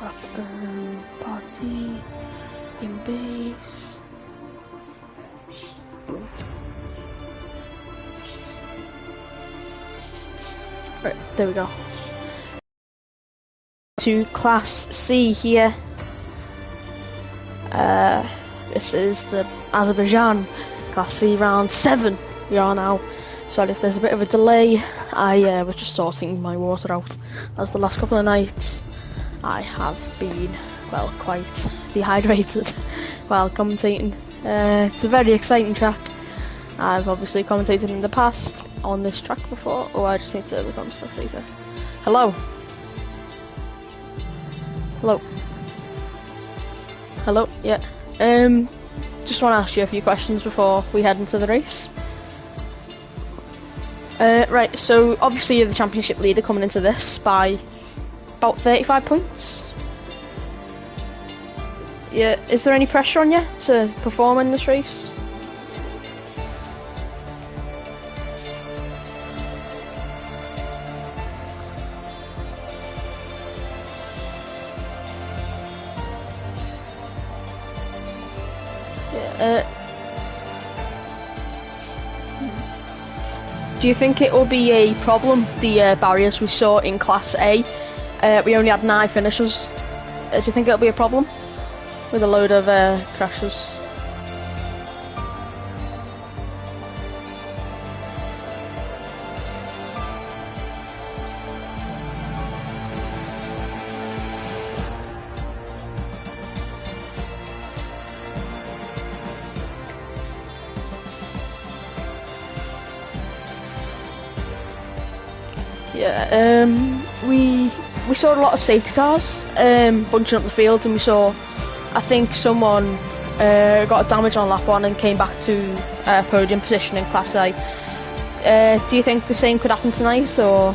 Party, team base. Boom. Right, there we go. To Class C here. This is the Azerbaijan Class C round 7 we are now. Sorry if there's a bit of a delay. I was just sorting my water out, as the last couple of nights I have been, well, quite dehydrated while commentating. It's a very exciting track. I've obviously commentated in the past on this track before. Oh, I just need to become a spectator. Hello? Hello? Hello? Yeah. Just want to ask you a few questions before we head into the race. Right, so obviously you're the championship leader coming into this by about 35 points. Yeah, is there any pressure on you to perform in this race? Do you think it will be a problem, the barriers we saw in Class A? We only had 9 finishers. Do you think it'll be a problem with a load of crashes? Yeah, we saw a lot of safety cars bunching up the field, and we saw, I think someone got a damage on lap 1 and came back to podium position in Class A. Do you think the same could happen tonight, or?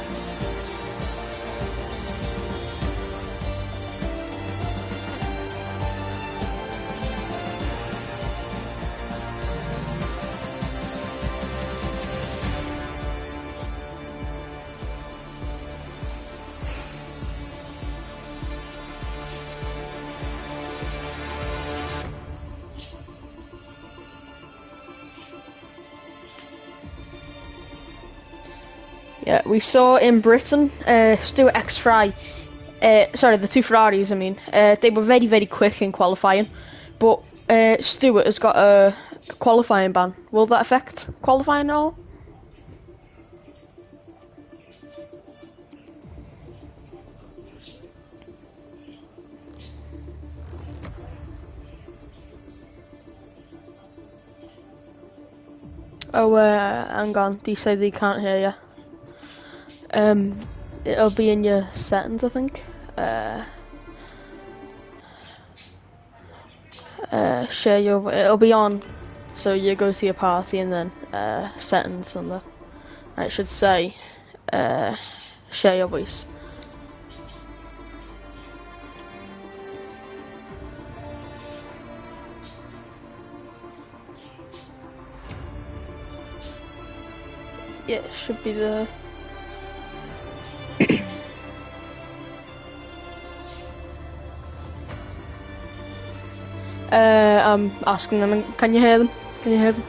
Yeah, we saw in Britain, Stuart X Fry, sorry, the 2 Ferraris, I mean, they were very, very quick in qualifying, but Stuart has got a qualifying ban. Will that affect qualifying at all? Oh, hang on, they say they can't hear you. It'll be in your settings, I think. Share your, it'll be on, so you go to your party and then settings on the, it should say share your voice. Yeah, it should be the I'm asking them, can you hear them? Can you hear them?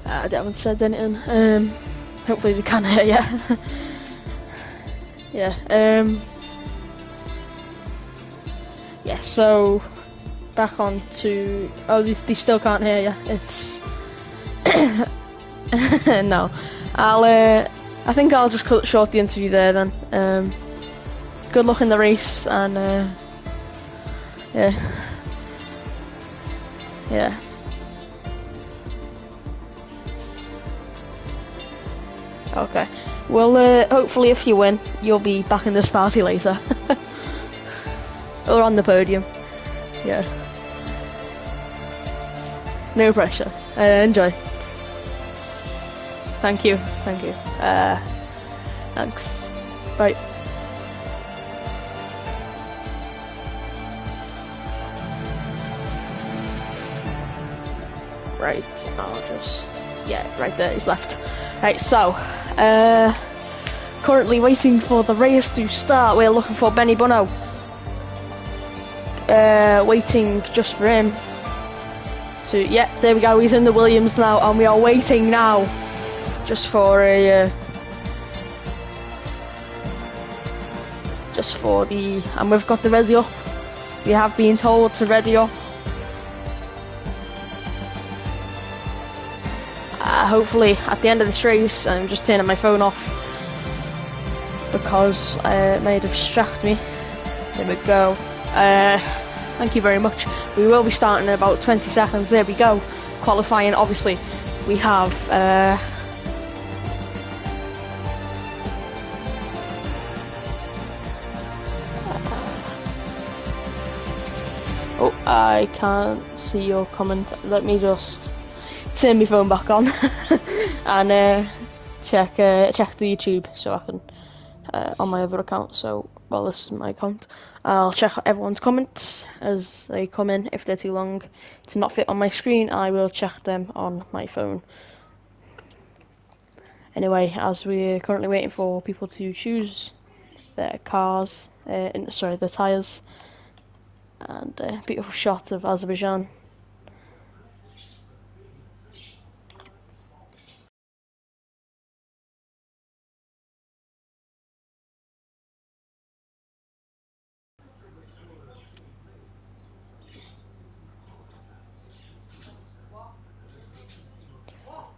I haven't said anything. Hopefully they can hear you. Yeah, yeah, so back on to, oh, they still can't hear you. It's no, I think I'll just cut short the interview there then. Good luck in the race, and yeah. Okay. Well, hopefully if you win, you'll be back in this party later. Or on the podium. Yeah. No pressure. Enjoy. Thank you. Thank you. Thanks. Bye. Right, I'll just, yeah, right there, he's left. Right, so, currently waiting for the race to start. We're looking for Benny Bono. Waiting just for him to, yeah, there we go, he's in the Williams now, and we are waiting now just for a, and we've got the ready up. We have been told to ready up. Hopefully at the end of this race, I'm just turning my phone off because it may distract me. There we go. Thank you very much. We will be starting in about 20 seconds. There we go. Qualifying, obviously, we have oh, I can't see your comment. Let me just turn my phone back on and check the YouTube so I can on my other account. So, well, this is my account. I'll check everyone's comments as they come in. If they're too long to not fit on my screen, I will check them on my phone. Anyway, as we're currently waiting for people to choose their cars, sorry, their tyres, and a beautiful shot of Azerbaijan.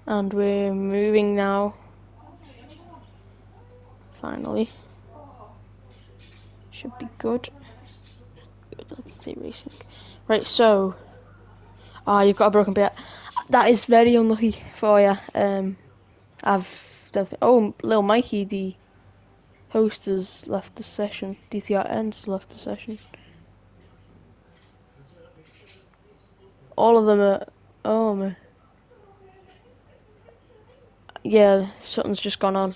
And we're moving now. Finally. Should be good. Good, let's see racing. Right, so you've got a broken bit. That is very unlucky for you. Little Mikey, the host, has left the session. DTR has left the session. All of them are. Oh man. Yeah, something's just gone on.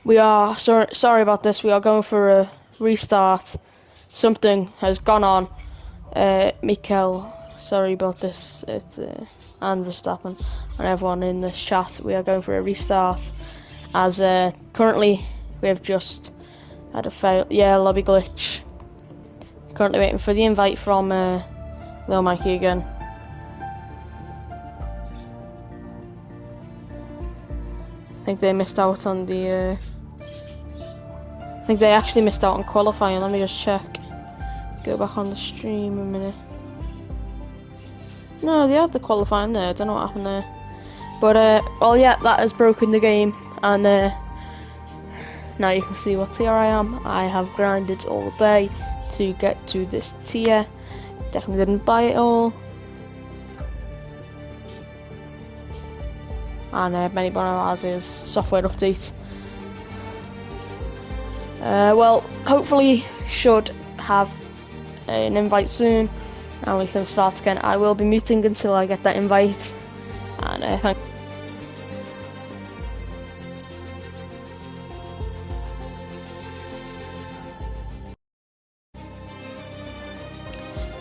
We are sorry about this. We are going for a restart. Something has gone on. Mikel, sorry about this. It's and Verstappen and everyone in this chat. We are going for a restart as currently we have just had a fail. Yeah, lobby glitch. Currently waiting for the invite from Lil Mikey again. I think they missed out on the. I think they actually missed out on qualifying. Let me just check. Go back on the stream a minute. No, they had the qualifying there. I don't know what happened there. But well, yeah, that has broken the game, and now you can see what tier I am. I have grinded all day to get to this tier. Definitely didn't buy it all. And Benny Bono has his software update. Well, hopefully should have an invite soon, and we can start again. I will be muting until I get that invite. And thank.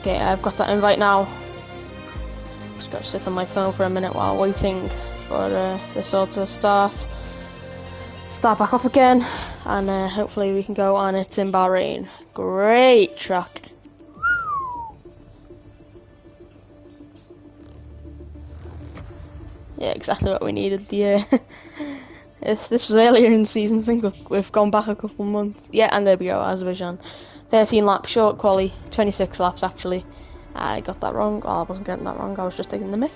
Okay, I've got that invite now. Just gotta sit on my phone for a minute while waiting for this all to start back up again, and hopefully we can go. And it's in Bahrain. Great track. Yeah, exactly what we needed. If this was earlier in the season, I think we've gone back a couple months. Yeah, and there we go, Azerbaijan. 13 laps short quali, 26 laps actually. I got that wrong. Well, I wasn't getting that wrong, I was just taking the mick.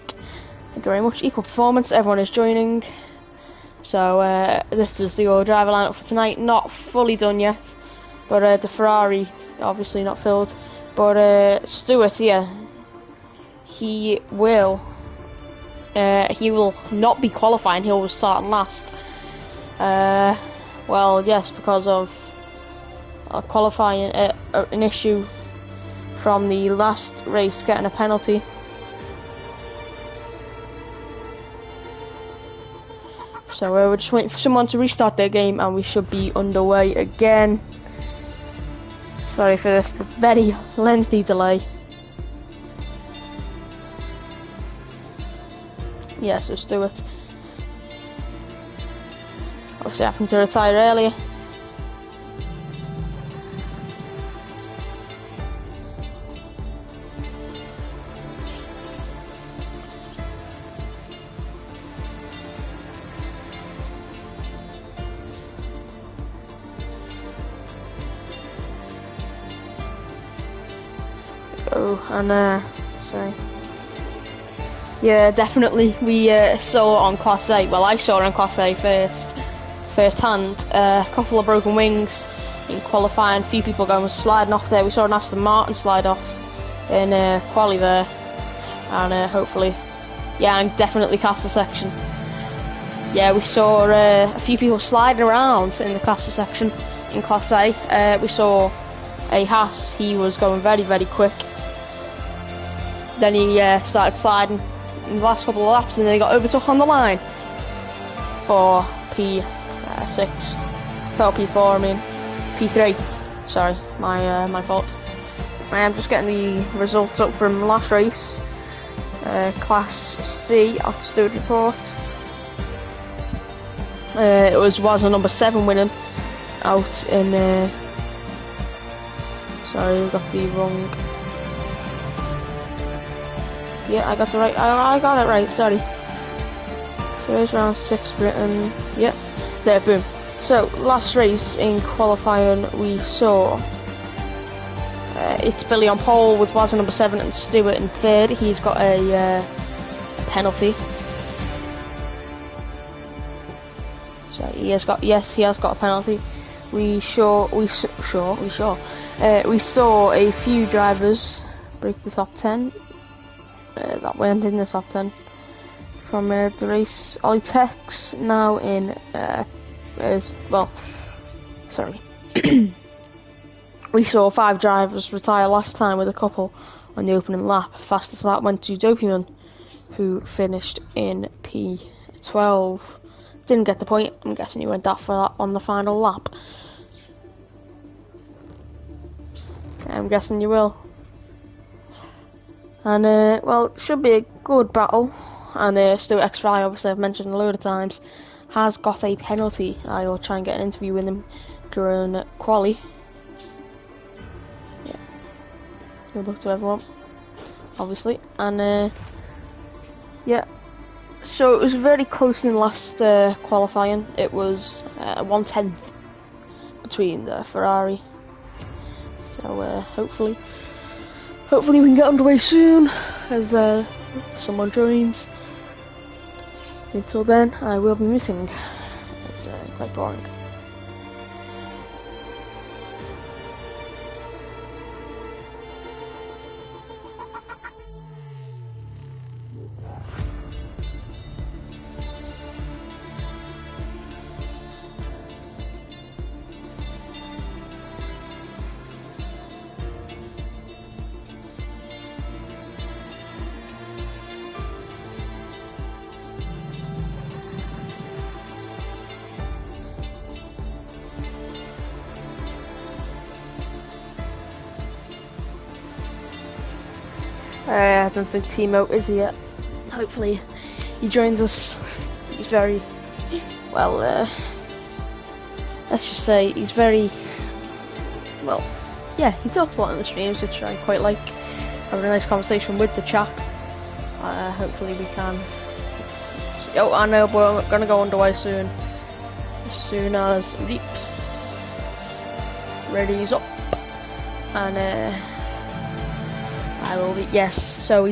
Thank you very much. Equal performance, everyone is joining. So this is the driver lineup for tonight. Not fully done yet, but the Ferrari obviously not filled. But Stewart here, he will not be qualifying. He will start last. Well, yes, because of qualifying an issue from the last race, getting a penalty. So we're just waiting for someone to restart their game, and we should be underway again. Sorry for this very lengthy delay. Yeah, so Stewart. Obviously having to retire earlier. Oh, and sorry. Yeah, definitely. We saw on Class A. Well, I saw it on Class A first hand. A couple of broken wings in qualifying. A few people going sliding off there. We saw an Aston Martin slide off in quali there, and hopefully, yeah, and definitely caster section. Yeah, we saw a few people sliding around in the caster section in Class A. We saw a Haas. He was going very, very quick. Then he started sliding in the last couple of laps, and then he got overtook on the line for P6. Oh, P4, I mean. P3. Sorry, my fault. I am just getting the results up from last race. Class C, altitude report. It was a number 7 winning out in... sorry, I got the wrong... Yeah, I got the right. I got it right. Sorry. So it's round 6 Britain. Yep. There, boom. So last race in qualifying, we saw it's Billy on pole with Wazza number 7 and Stewart in 3rd. He's got a penalty. So he has got a penalty. We saw a few drivers break the top 10. That went in the top 10 from the race. Ollie Tex now in sorry. We saw 5 drivers retire last time with a couple on the opening lap. Fastest lap went to Dopian, who finished in P12. Didn't get the point. I'm guessing he went off for that on the final lap. I'm guessing you will. And, well, it should be a good battle. And Stu X-Fry, obviously I've mentioned a load of times, has got a penalty. I will try and get an interview with him during quali. Yeah. Good luck to everyone, obviously. And, yeah. So it was very close in the last qualifying. It was 1/10 between the Ferrari. So, hopefully we can get underway soon as someone joins. Until then, I will be missing. It's quite boring. I don't think Timo is here yet. Hopefully he joins us. He's very, well, let's just say he's very, well, yeah, he talks a lot in the streams, which I quite like. Having a nice conversation with the chat. Hopefully we can. Oh, I know we're gonna go underway soon. As soon as Reaps ready's up. And I will be, yes, so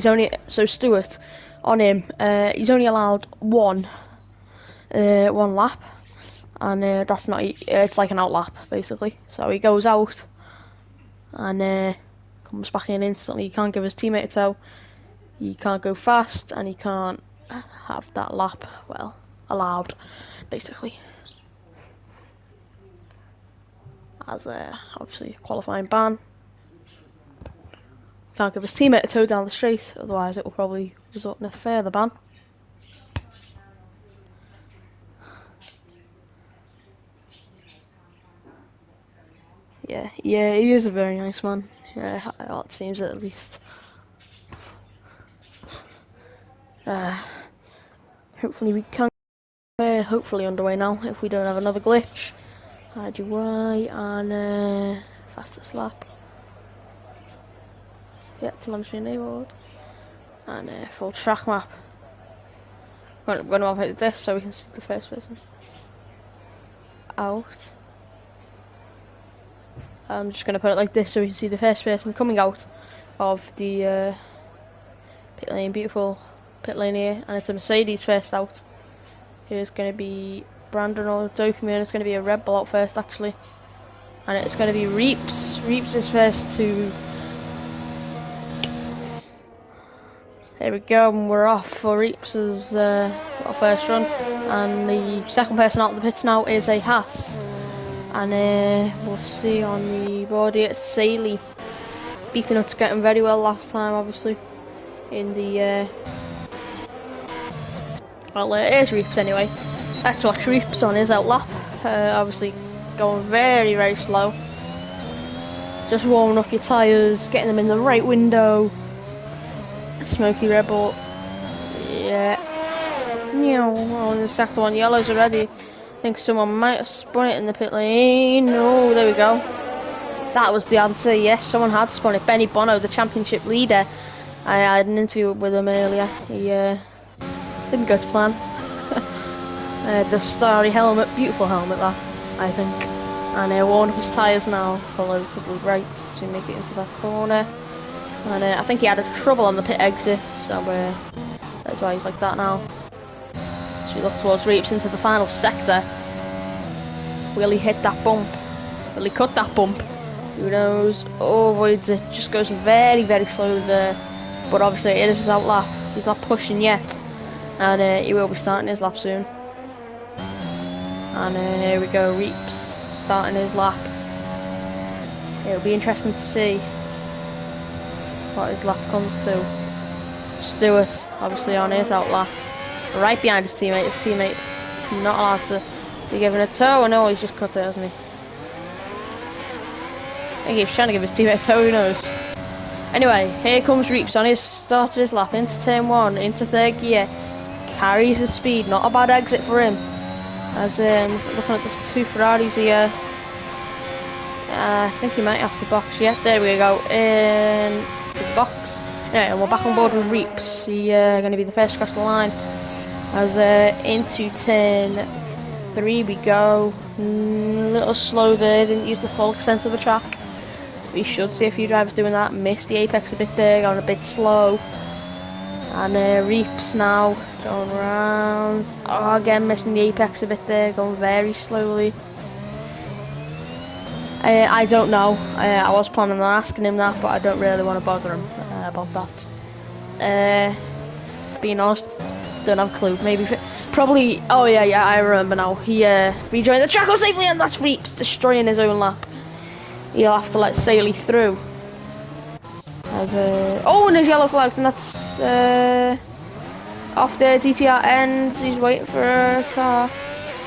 Stewart, on him, he's only allowed one lap, and that's not, it's like an out lap, basically. So he goes out, and comes back in instantly. He can't give his teammate a tow, he can't go fast, and he can't have that lap, well, allowed, basically. As obviously qualifying ban. Can't give his teammate a tow down the straight, otherwise it will probably result in a further ban. Yeah, he is a very nice man. Yeah, it seems at least. hopefully we can. We're hopefully underway now, if we don't have another glitch. IGY and fastest lap. Yeah, telemetry enabled. And full track map. We're going to have it this so we can see the first person. Out. I'm just going to put it like this so we can see the first person coming out of the pit lane. Beautiful pit lane here, and it's a Mercedes first out. Here's going to be Brandon or Dopamine. It's going to be a Red Bull out first actually, and it's going to be Reaps. Reaps is first to. There we go, and we're off for Reaps as our first run, and the second person out of the pits now is a Haas, and we'll see on the board here it's Saley, beating us to get him very well last time, obviously in the. Well, here's Reaps anyway. Let's watch Reaps on his out lap. Obviously going very, very slow. Just warming up your tyres, getting them in the right window. Smoky Red Bull. Yeah. Oh, the second one, yellow's already. I think someone might have spun it in the pit lane. Oh, there we go. That was the answer, yes, someone had spun it. Benny Bono, the championship leader. I had an interview with him earlier. He didn't go to plan. The starry helmet, beautiful helmet that, I think. And worn up his tyres now, relatively right to make it into that corner. And I think he had a trouble on the pit exit, so that's why he's like that now. So we look towards Reaps into the final sector. Will he hit that bump? Will he cut that bump? Who knows? Oh, avoids it, just goes very, very slowly there. But obviously it is his out lap. He's not pushing yet. And he will be starting his lap soon. And here we go, Reaps starting his lap. It'll be interesting to see what his lap comes to. Stewart obviously on his out lap, right behind his teammate. His teammate is not allowed to be given a tow. No, he's just cut it, hasn't he? I think he's trying to give his teammate a tow, who knows. Anyway, here comes Reaps on his start of his lap, into turn 1, into third gear. Carries the speed, not a bad exit for him. As looking at the two Ferraris here, I think he might have to box. Yeah, there we go. In the box. Yeah, and we're back on board with Reaps. He's going to be the first across the line. As into turn 3 we go. A little slow there. Didn't use the full extent of the track. We should see a few drivers doing that. Missed the apex a bit there. Going a bit slow. And Reaps now going around. Oh, again missing the apex a bit there, going very slowly. I don't know. I was planning on asking him that, but I don't really want to bother him about that. Being honest, don't have a clue. Maybe, probably. Oh yeah, I remember now. He rejoined the track safely, and that's Reaps destroying his own lap. He'll have to let Saley through. As oh, and his yellow flags, and that's off there. DTR ends. He's waiting for a car.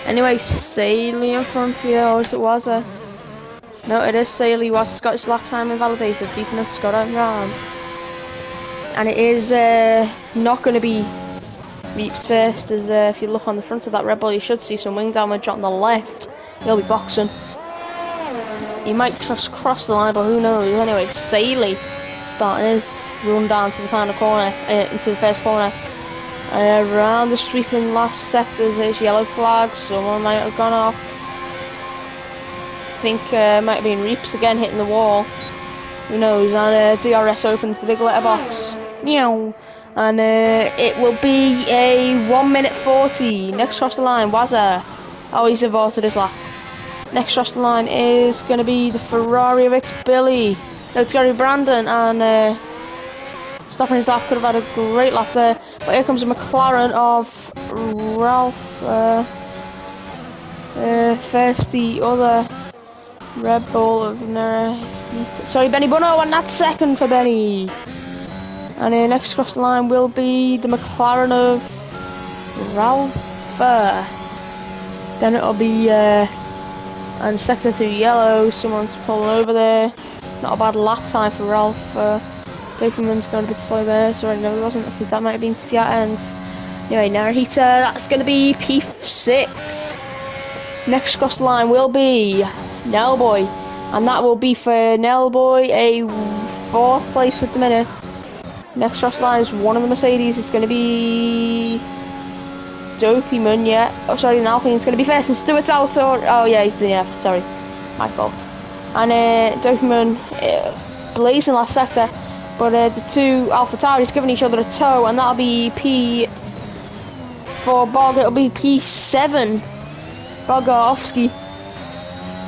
Anyway, Saley in front here, or it was a. No, it is Saley. Was Scottish lap time invalidated, beating us Scott out round. And it is not going to be Reaps first, as if you look on the front of that Red Bull, you should see some wing damage on the left. He'll be boxing. He might just cross the line, but who knows? Anyway, Saley starting his run down to the final corner, into the first corner. Around the sweeping last sectors, there's yellow flags. Someone might have gone off. I think might have been Reaps again hitting the wall. Who knows? And DRS opens the big letterbox. Meow. And it will be a 1 minute 40. Next across the line, Wazza. Oh, he's aborted his lap. Next across the line is going to be the Ferrari of it's Billy. No, it's going to be Brandon. And stopping his lap, could have had a great lap there. But here comes a McLaren of Ralph. First, the other Red Bull of sorry, Benny Bono, and that's second for Benny. And next across the line will be the McLaren of Ralph. Then it'll be and sector 2 yellow. Someone's pulling over there. Not a bad lap time for Ralph. Dopamine's going a bit slow there. Sorry, no, it wasn't. I think that might have been DTR ends. Anyway, Narita, that's going to be P6. Next cross the line will be Nellboy, and that will be for Nellboy a 4th place at the minute. Next cross the line is one of the Mercedes. It's going to be Dopeyman, yeah. Oh, sorry, an Alpine. It's going to be first, and Stewart's out. Oh, yeah, he's the F. Sorry, my fault. And Dopeyman blazing last sector, but the two AlphaTauris giving each other a tow, and that'll be P. For Bog, it'll be P7. Bogarowski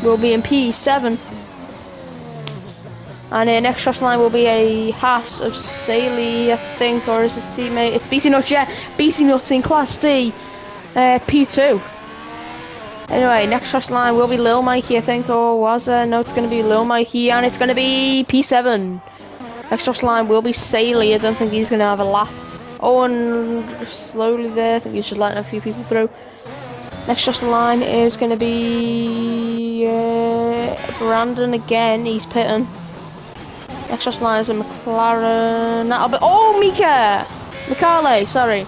will be in P7. And next cross line will be a Haas of Saley, I think, or is his teammate? It's BT Nuts, yeah. BT Nuts in Class D, P2. Anyway, next cross line will be Lil Mikey, I think, or was there? No, it's going to be Lil Mikey, and it's going to be P7. Next cross line will be Saley. I don't think he's going to have a lap. Oh, and slowly there, I think he's just letting a few people through. Next cross the line is going to be Brandon again, he's pitting. Next cross the line is a McLaren, that'll be, oh, Mikale, sorry.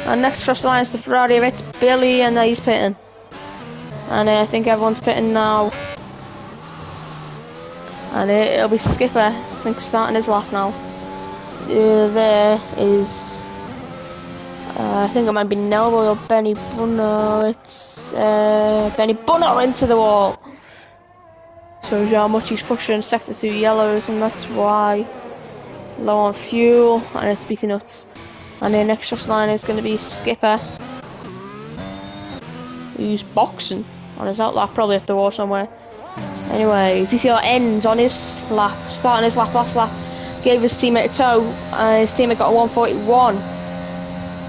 And next cross the line is the Ferrari, it's Billy, and he's pitting. And I think everyone's pitting now. And it'll be Skipper, I think, starting his lap now. There is, I think it might be Nelboy or Benny Bunno. It's Benny Bunno into the wall. Shows you how much he's pushing sector 2 yellows, and that's why. Low on fuel, and it's beating nuts. And the next cross line is going to be Skipper, who's boxing on his outlap, probably at the wall somewhere. Anyway, DTR ends on his lap, starting his lap last lap. Gave his teammate a tow, and his teammate got a 141.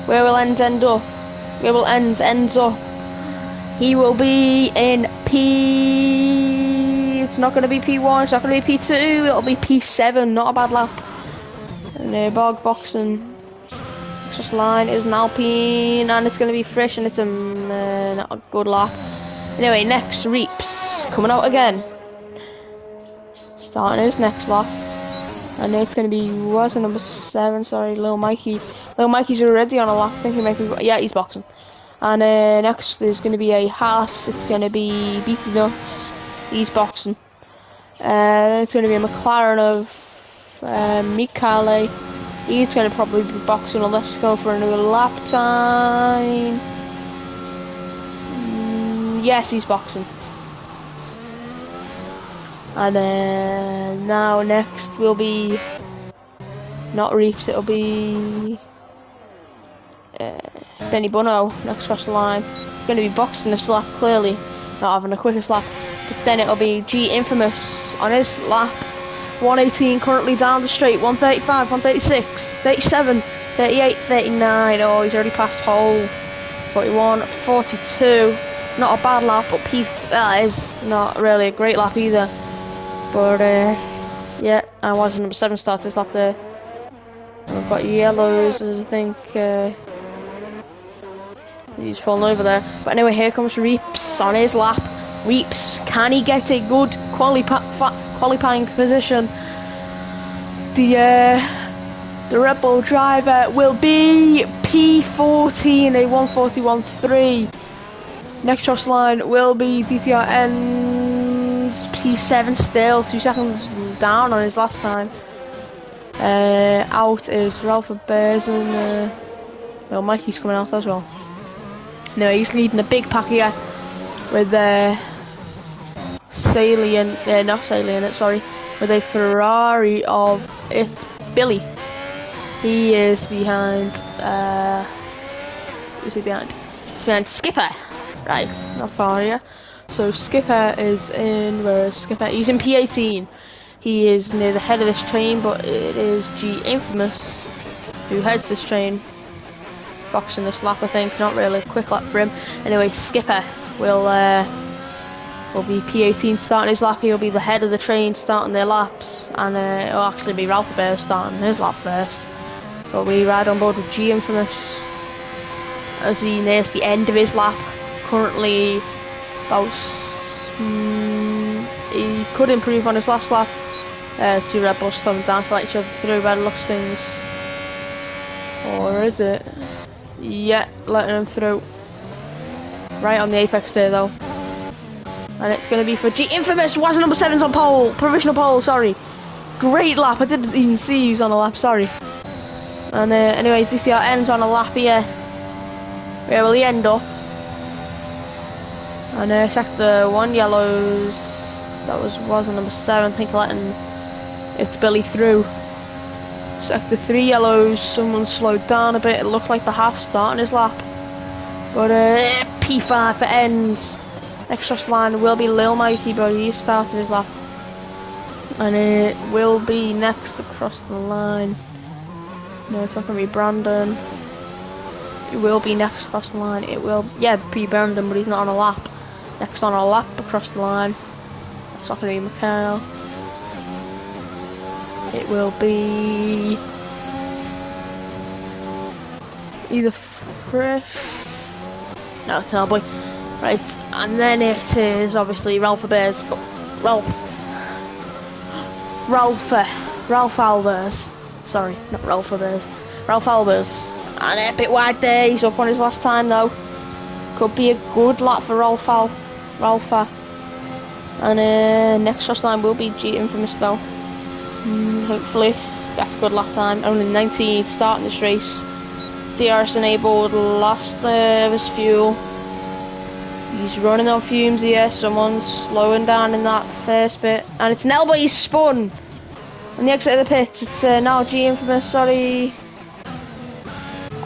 Where will Ends end up? Where will Ends ends up? He will be in P. It's not going to be P1. It's not going to be P2. It'll be P7. Not a bad lap. And Bog boxing. Next line is an Alpine, and it's going to be fresh, and it's not a good lap. Anyway, next Reaps coming out again. Starting his next lap. And it's going to be, what's the number 7, sorry, Lil Mikey. Lil Mikey's already on a lap, I think he might be, yeah, he's boxing. And next there's going to be a Haas, it's going to be Beefy Nuts, he's boxing. It's going to be a McLaren of Mikale, he's going to probably be boxing, or let's go for another lap time. Yes, he's boxing. And now next will be not Reaps, it'll be Benny Bunno next across the line. He's going to be boxing this lap, clearly not having the quickest lap, but then it'll be G Infamous on his lap. 118 currently down the straight, 135, 136, 37, 38, 39, oh he's already passed pole, 41, 42, not a bad lap, but that is not really a great lap either. But yeah, I was number 7 start this lap there. And I've got yellows, I think he's falling over there. But anyway, here comes Reaps on his lap. Reaps, can he get a good qualifying position? The Red Bull driver will be P14, a 141.3. Next cross line will be DTR ends P7 still, 2 seconds down on his last time. Out is Ralph Bears, and well, Mikey's coming out as well. No, he's leading a big pack here with Salient, not Salient, sorry, with a Ferrari of it's Billy. He is behind. Who's he behind? He's behind Skipper. Right, not far here. So Skipper is in, where is Skipper? He's in P18. He is near the head of this train, but it is G Infamous who heads this train. Boxing this lap, I think. Not really a quick lap for him. Anyway, Skipper will be P18 starting his lap. He'll be the head of the train starting their laps, and it'll actually be Ralph Bear starting his lap first. But we ride on board with G Infamous as he nears the end of his lap. Currently about he could improve on his last lap. 2 Red Bulls slowing down to let each other through by the looks of things. Or is it? Yeah, letting him through. Right on the apex there though. And it's going to be for G Infamous. Was number 7's on pole. Provisional pole, sorry. Great lap. I didn't even see he was on a lap, sorry. And anyway, DTR ends on a lap here. Where will he end up? And sector 1 yellows. That was on number 7. I think letting it's Billy through. Sector 3 yellows. Someone slowed down a bit. It looked like the half starting his lap. But P5 for ends. Next cross line will be Lil Mikey, but he's started his lap. And it will be next across the line. No, it's not going to be Brandon. It will be next across the line. It will, yeah, be Brandon, but he's not on a lap. Next on a lap across the line. It's not going to be Mikhail. It will be either Frisch. No, it's not, boy. Right, and then it is obviously Ralph Bears, but Ralph Albers. Sorry, not Ralph Bears. Ralph Albers. And a bit wide there, he's up on his last time though. Could be a good lap for Ralpha. And next cross line will be G Infamous though. Hopefully, that's a good lap time. Only 19 starting this race. DRS enabled, lost his fuel. He's running on fumes here. Someone's slowing down in that first bit. And it's Nelbo, he's spun. On the exit of the pit, it's now G Infamous, sorry.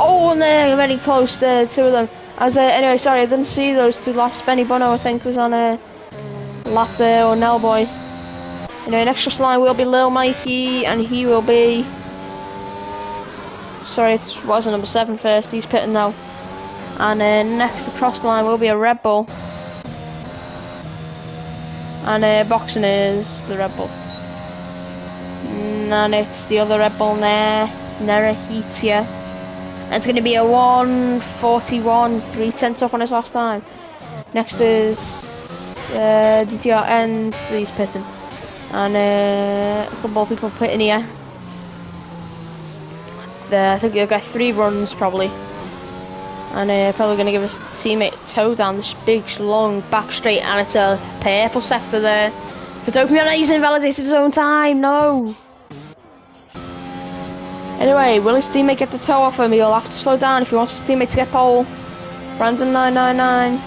Oh, and they're very close, two of them. Anyway, sorry, I didn't see those two last. Benny Bono, I think, was on a lap there, or Nelboy. Anyway, next cross line will be Lil Mikey, and he will be... Sorry, it wasn't number 7 first, he's pitting now. And next across the line will be a Red Bull. And boxing is the Red Bull. And it's the other Red Bull there, Nerahitia. And it's going to be a 1:41, 3/10 up on his last time. Next is DTR ends, he's pitting. And a couple of people pitting here. I think they've got 3 runs probably. And probably going to give his teammate a toe down this big, long back straight, and it's a purple sector there. For Dopamine, he's invalidated his own time, no! Anyway, will his teammate get the toe off him? He'll have to slow down if he wants his teammate to get pole. Brandon 999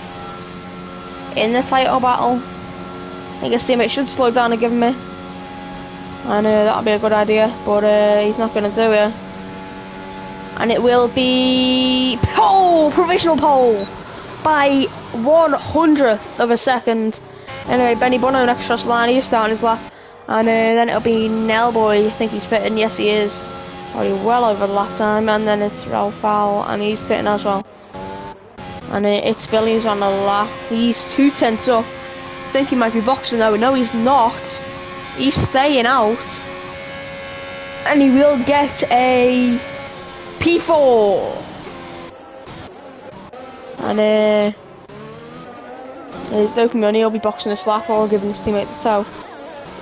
in the title battle. I think his teammate should slow down and give him it. And that'll be a good idea, but he's not going to do it. And it will be pole, provisional pole, by 1/100th of a second. Anyway, Benny Bono next cross line, he's starting his lap. And then it'll be Nelboy, I think he's pitting, yes he is. Already well over the lap time. And then it's Ralph Fowl, and he's pitting as well. And it's Billy who's on the lap, he's 2/10 up. I think he might be boxing though, no he's not. He's staying out. And he will get a P4. And there's Dopamine, he'll be boxing this lap or giving his teammate the toe.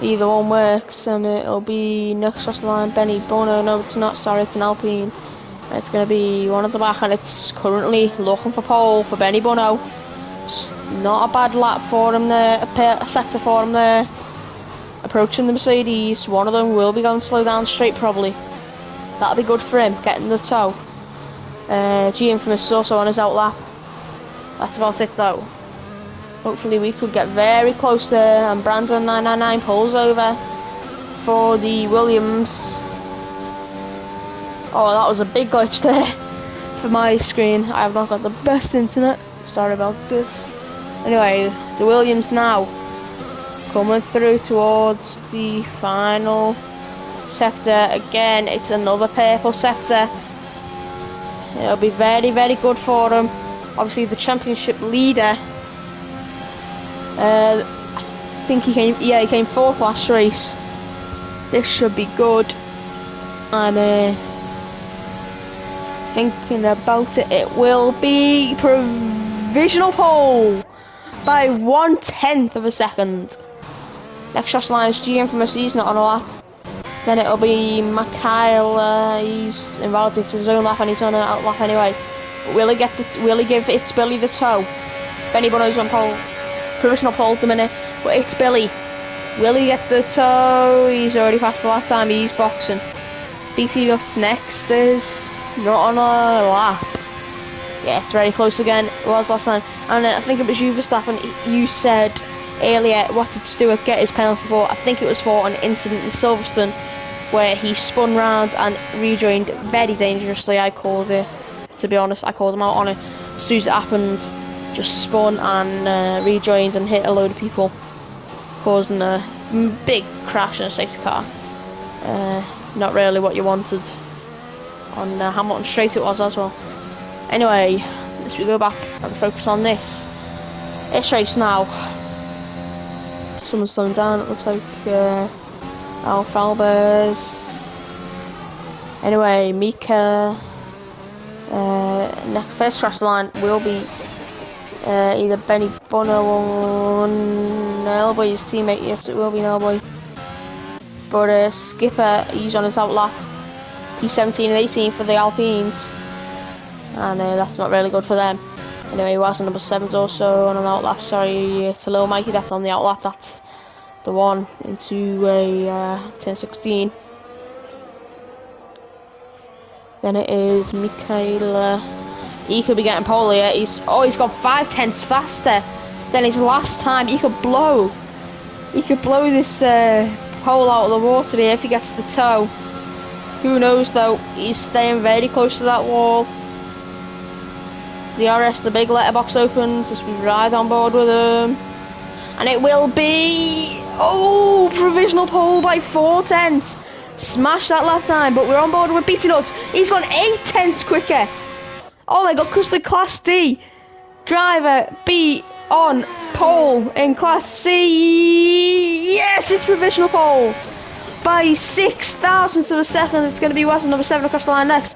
Either one works, and it'll be next cross the line, Benny Bono. No, it's not, sorry, it's an Alpine. And it's going to be one at the back, and it's currently looking for pole for Benny Bono. It's not a bad lap for him there, a sector for him there. Approaching the Mercedes, one of them will be going slow down straight probably. That'll be good for him, getting the toe. G Infamous is also on his out lap. That's about it though. Hopefully we could get very close there, and Brandon 999 pulls over for the Williams. Oh, that was a big glitch there for my screen. I have not got the best internet. Sorry about this. Anyway, the Williams now coming through towards the final sector. Again, it's another purple sector. It'll be very, very good for him. Obviously, the championship leader. I think he came 4th last race. This should be good. And thinking about it, it will be provisional pole by 1/10 of a second. Next cross line is G Infamous, he's not on a lap. Then it'll be Mikhail, he's invalidated his own lap and he's on an out lap anyway. Will he give It's Billy the toe? Benny Bono's on pole, provisional pole at the minute, but It's Billy. Will he get the toe? He's already passed the lap time. He's boxing. BT Nuts next is not on a lap. Yeah, it's very close again. It was last time, and I think it was you, Verstappen. You said earlier, what did Stewart get his penalty for? I think it was for an incident in Silverstone where he spun round and rejoined very dangerously. I called it, to be honest. I called him out on it as soon as it happened. Just spun and rejoined and hit a load of people, causing a big crash in a safety car. Not really what you wanted. On Hamilton Straight it was as well. Anyway, let's go back and focus on this race now. Someone's slowing down, it looks like Alfa Albers. Anyway, Mika, first across the line will be either Benny Bono or Nelboy, his teammate. Yes, it will be Nelboy. But Skipper, he's on his out lap. He's 17 and 18 for the Alpines, and that's not really good for them. Anyway, he was on number 7's also on an out lap. Sorry to Lil Mikey, that's on the out lap. That's the one into a 10-16. Then it is Michaela. He could be getting pole here. He's got 5/10 faster than his last time. He could blow this pole out of the water here if he gets the toe. Who knows though? He's staying very close to that wall. The RS, the big letterbox opens as we ride on board with him, and it will be provisional pole by 4/10. Smash that lap time, but we're on board with BT Nuts. He's gone 8/10 quicker. Oh my god, because the Class D driver be on pole in Class C. Yes, it's provisional pole by 6 thousandths of a second. It's going to be Wesson, number 7 across the line next.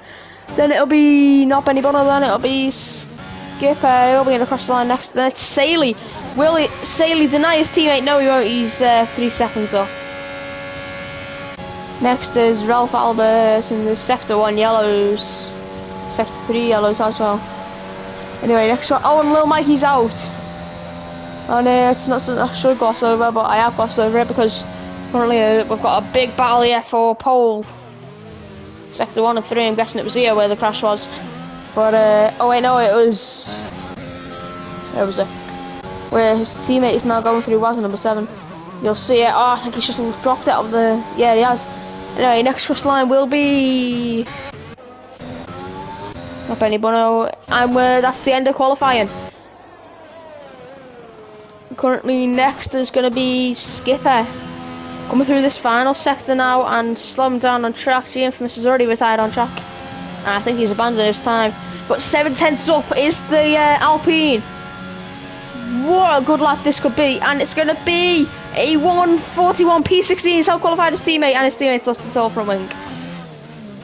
Then it'll be not Benny Bono, then it'll be Skipper. He'll be in across the line next. Then it's Saley. Will Saley deny his teammate? No, he won't. He's 3 seconds off. Next is Ralph Albers in the Sector 1 yellows. Sector 3 yellows as well. Anyway, next one. Oh, and Lil Mikey's out. And it's not something I should gloss over, but I have glossed over it because currently we've got a big battle here for pole. Sector 1 and 3, I'm guessing it was here where the crash was. But, oh wait, no, it was... Where was it? Where his teammate is now going through was number 7. You'll see it. Oh, I think he's just dropped it out of the... Yeah, he has. Anyway, next cross line will be... Not Benny Bono. And that's the end of qualifying. Currently next is going to be Skipper. Coming through this final sector now and slowing down on track. The Infamous has already retired on track. And I think he's abandoned his time. But 7/10 up is the Alpine. What a good lap this could be. And it's going to be a 1:41 P16. He's qualified his teammate, and his teammate's lost his whole front wing.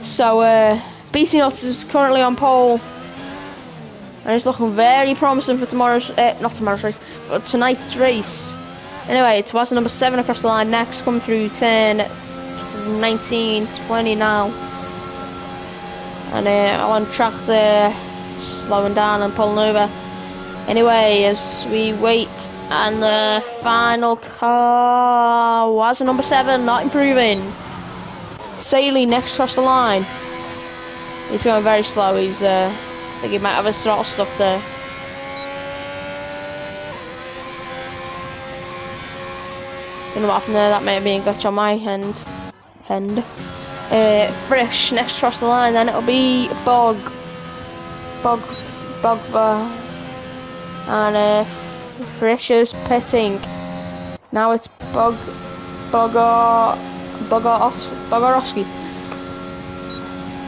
So BT Nuts is currently on pole. And it's looking very promising for tomorrow's, not tomorrow's race, but tonight's race. Anyway, it was number 7 across the line next, coming through 10, 19, 20 now. And I'm on track there, slowing down and pulling over. Anyway, as we wait, and the final car was number 7, not improving. Saley next across the line. He's going very slow, he's, I think he might have his throttle stuck there. Don't know what happened there, that may have been a glitch on my end. Frisch next across the line, then it'll be Bog, and Frisch is pitting. Now it's Bogorowski.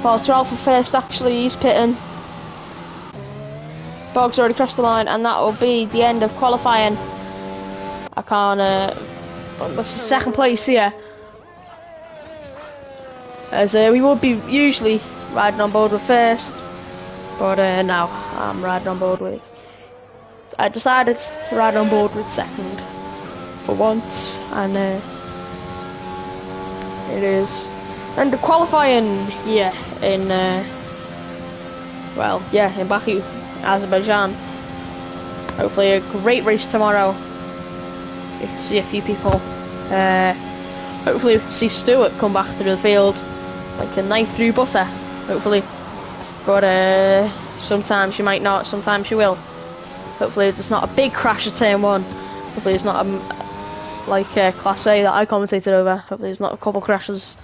Well, Terrell for first, actually, he's pitting. Bog's already crossed the line, and that will be the end of qualifying. I can't, that's second place here. As we would be usually riding on board with first, but now I'm riding on board with... I decided to ride on board with second for once, and it is. And the qualifying here in well, yeah, in Baku, Azerbaijan. Hopefully a great race tomorrow. You can see a few people. Hopefully we can see Stewart come back through the field like a knife through butter. Hopefully. But sometimes you might not, sometimes you will. Hopefully there's not a big crash at turn 1. Hopefully it's not like Class A that I commentated over. Hopefully there's not a couple crashes.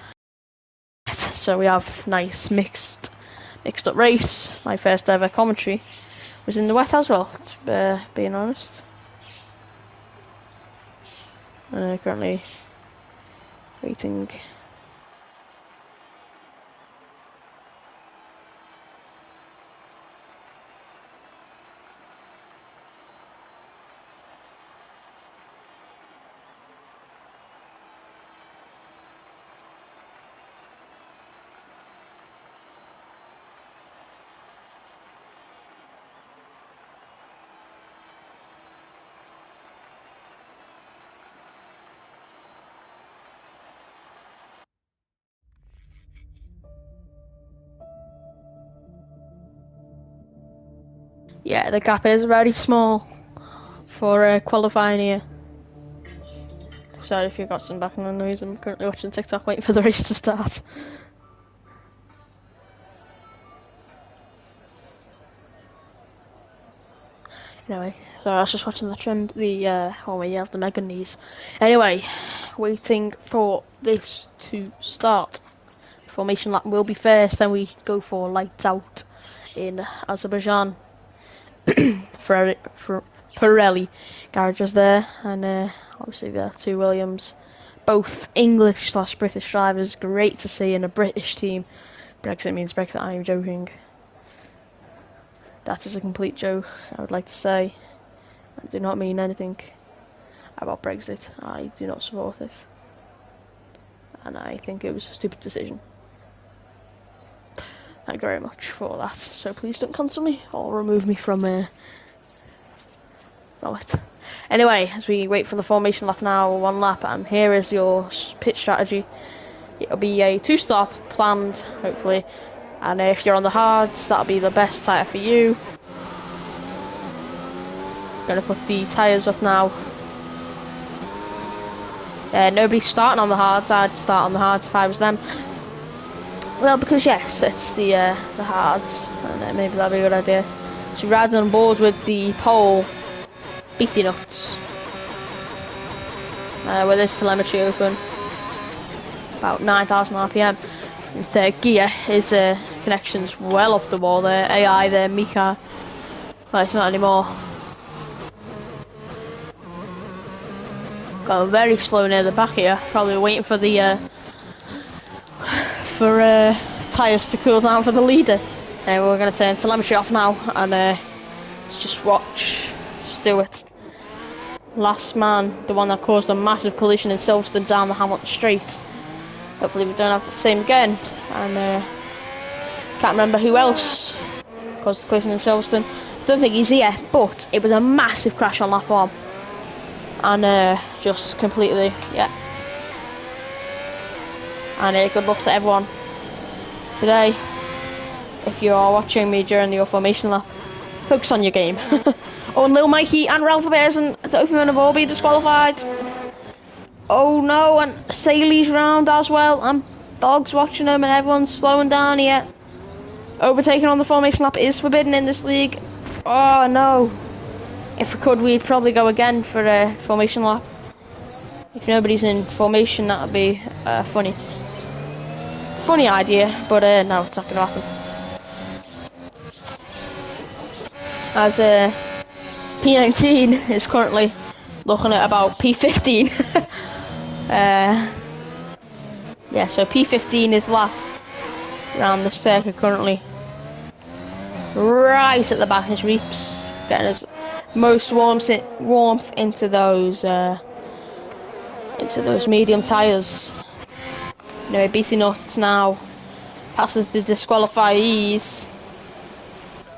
So we have nice mixed up race. My first ever commentary was in the wet as well, being honest. Currently waiting. Yeah, the gap is very small for qualifying here. Sorry if you've got some background noise, I'm currently watching TikTok waiting for the race to start. Anyway, so I was just watching the trend, where you have the mega knees. Anyway, waiting for this to start. Formation lap will be first, then we go for lights out in Azerbaijan. for Pirelli garages there, and obviously there are 2 Williams, both English/British drivers. Great to see in a British team. Brexit means Brexit, I am joking. That is a complete joke, I would like to say. I do not mean anything about Brexit. I do not support it, and I think it was a stupid decision. Thank you very much for that. So please don't cancel me or remove me from it. Anyway, as we wait for the formation lap now, 1 lap, and here is your pit strategy. It'll be a 2-stop planned, hopefully, and if you're on the hards, that'll be the best tyre for you. Gonna put the tyres up now. Nobody's starting on the hards. I'd start on the hards if I was them. Well, because yes, it's the hards, and maybe that'd be a good idea. So you ride on board with the pole, beaty nuts. With this telemetry open, about 9,000 RPM. And gear is connections well up the wall there. AI there, Mika. Well, it's not anymore. Got very slow near the back here. Probably waiting for the tyres to cool down for the leader. We're going to turn telemetry off now, and let's just watch Stewart. Last man, the one that caused a massive collision in Silverstone down the Hamilton Straight. Hopefully we don't have the same again. And can't remember who else caused the collision in Silverstone. Don't think he's here, but it was a massive crash on lap 1. And just completely, yeah. And good luck to everyone today. If you are watching me during your formation lap, focus on your game. Oh, and Lil Mikey and Ralph Bears and Dopamine have all been disqualified. Oh no, and Saley's round as well. And Dog's watching them, and everyone's slowing down here. Overtaking on the formation lap is forbidden in this league. Oh no. If we could, we'd probably go again for a formation lap. If nobody's in formation, that would be funny. Funny idea, but no, it's not going to happen. As P19 is currently looking at about P15. Yeah, so P15 is last around the circuit currently. Right at the back is Reaps, getting his most warmth into those medium tyres. Anyway, BT Nuts now passes the disqualifiees.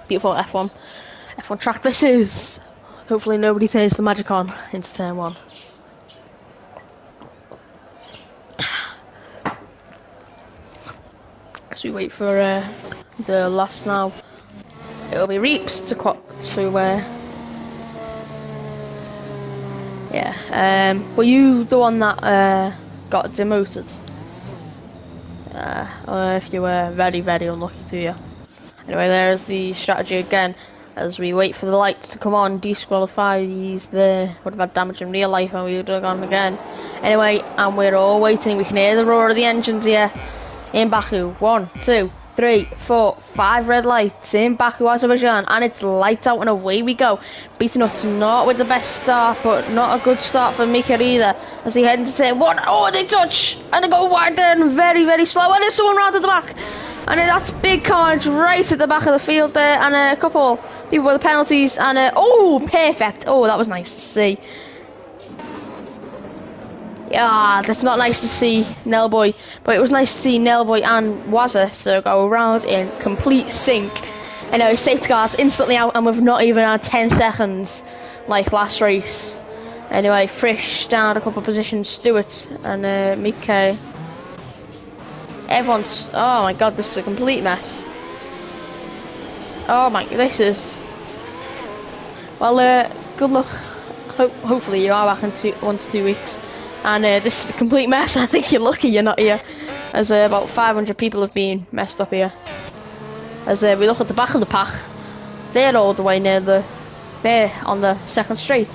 Beautiful F1 track this is. Hopefully nobody turns the magic on into turn 1. As we wait for the last now it'll be Reaps were you the one that got demoted? Or if you were very, very unlucky to you. Anyway, there's the strategy again. As we wait for the lights to come on, disqualify, he's there. Would have had damage in real life and we would have gone again. Anyway, and we're all waiting. We can hear the roar of the engines here. In Baku, 1, 2, 3, 4, 5 red lights in Baku, Azerbaijan, and it's lights out and away we go. Beating us not with the best start, but not a good start for Mika either. As he heads into turn 1, oh, they touch, and they go wide there and very, very slow, and there's someone round at the back. And that's big carnage right at the back of the field there, and a couple people with the penalties, and oh, perfect. Oh, that was nice to see. Yeah, that's not nice to see Nelboy, but it was nice to see Nelboy and Wazza to go around in complete sync. Anyway, safety cars instantly out, and we've not even had 10 seconds like last race. Anyway, Frisch down a couple of positions, Stewart and Mike. Everyone's, oh my god, this is a complete mess. Oh my, this is, well, good luck. Hopefully you are back in 1 to 2 weeks. And this is a complete mess. I think you're lucky you're not here, as about 500 people have been messed up here. As we look at the back of the pack, they're all the way near they're on the second straight,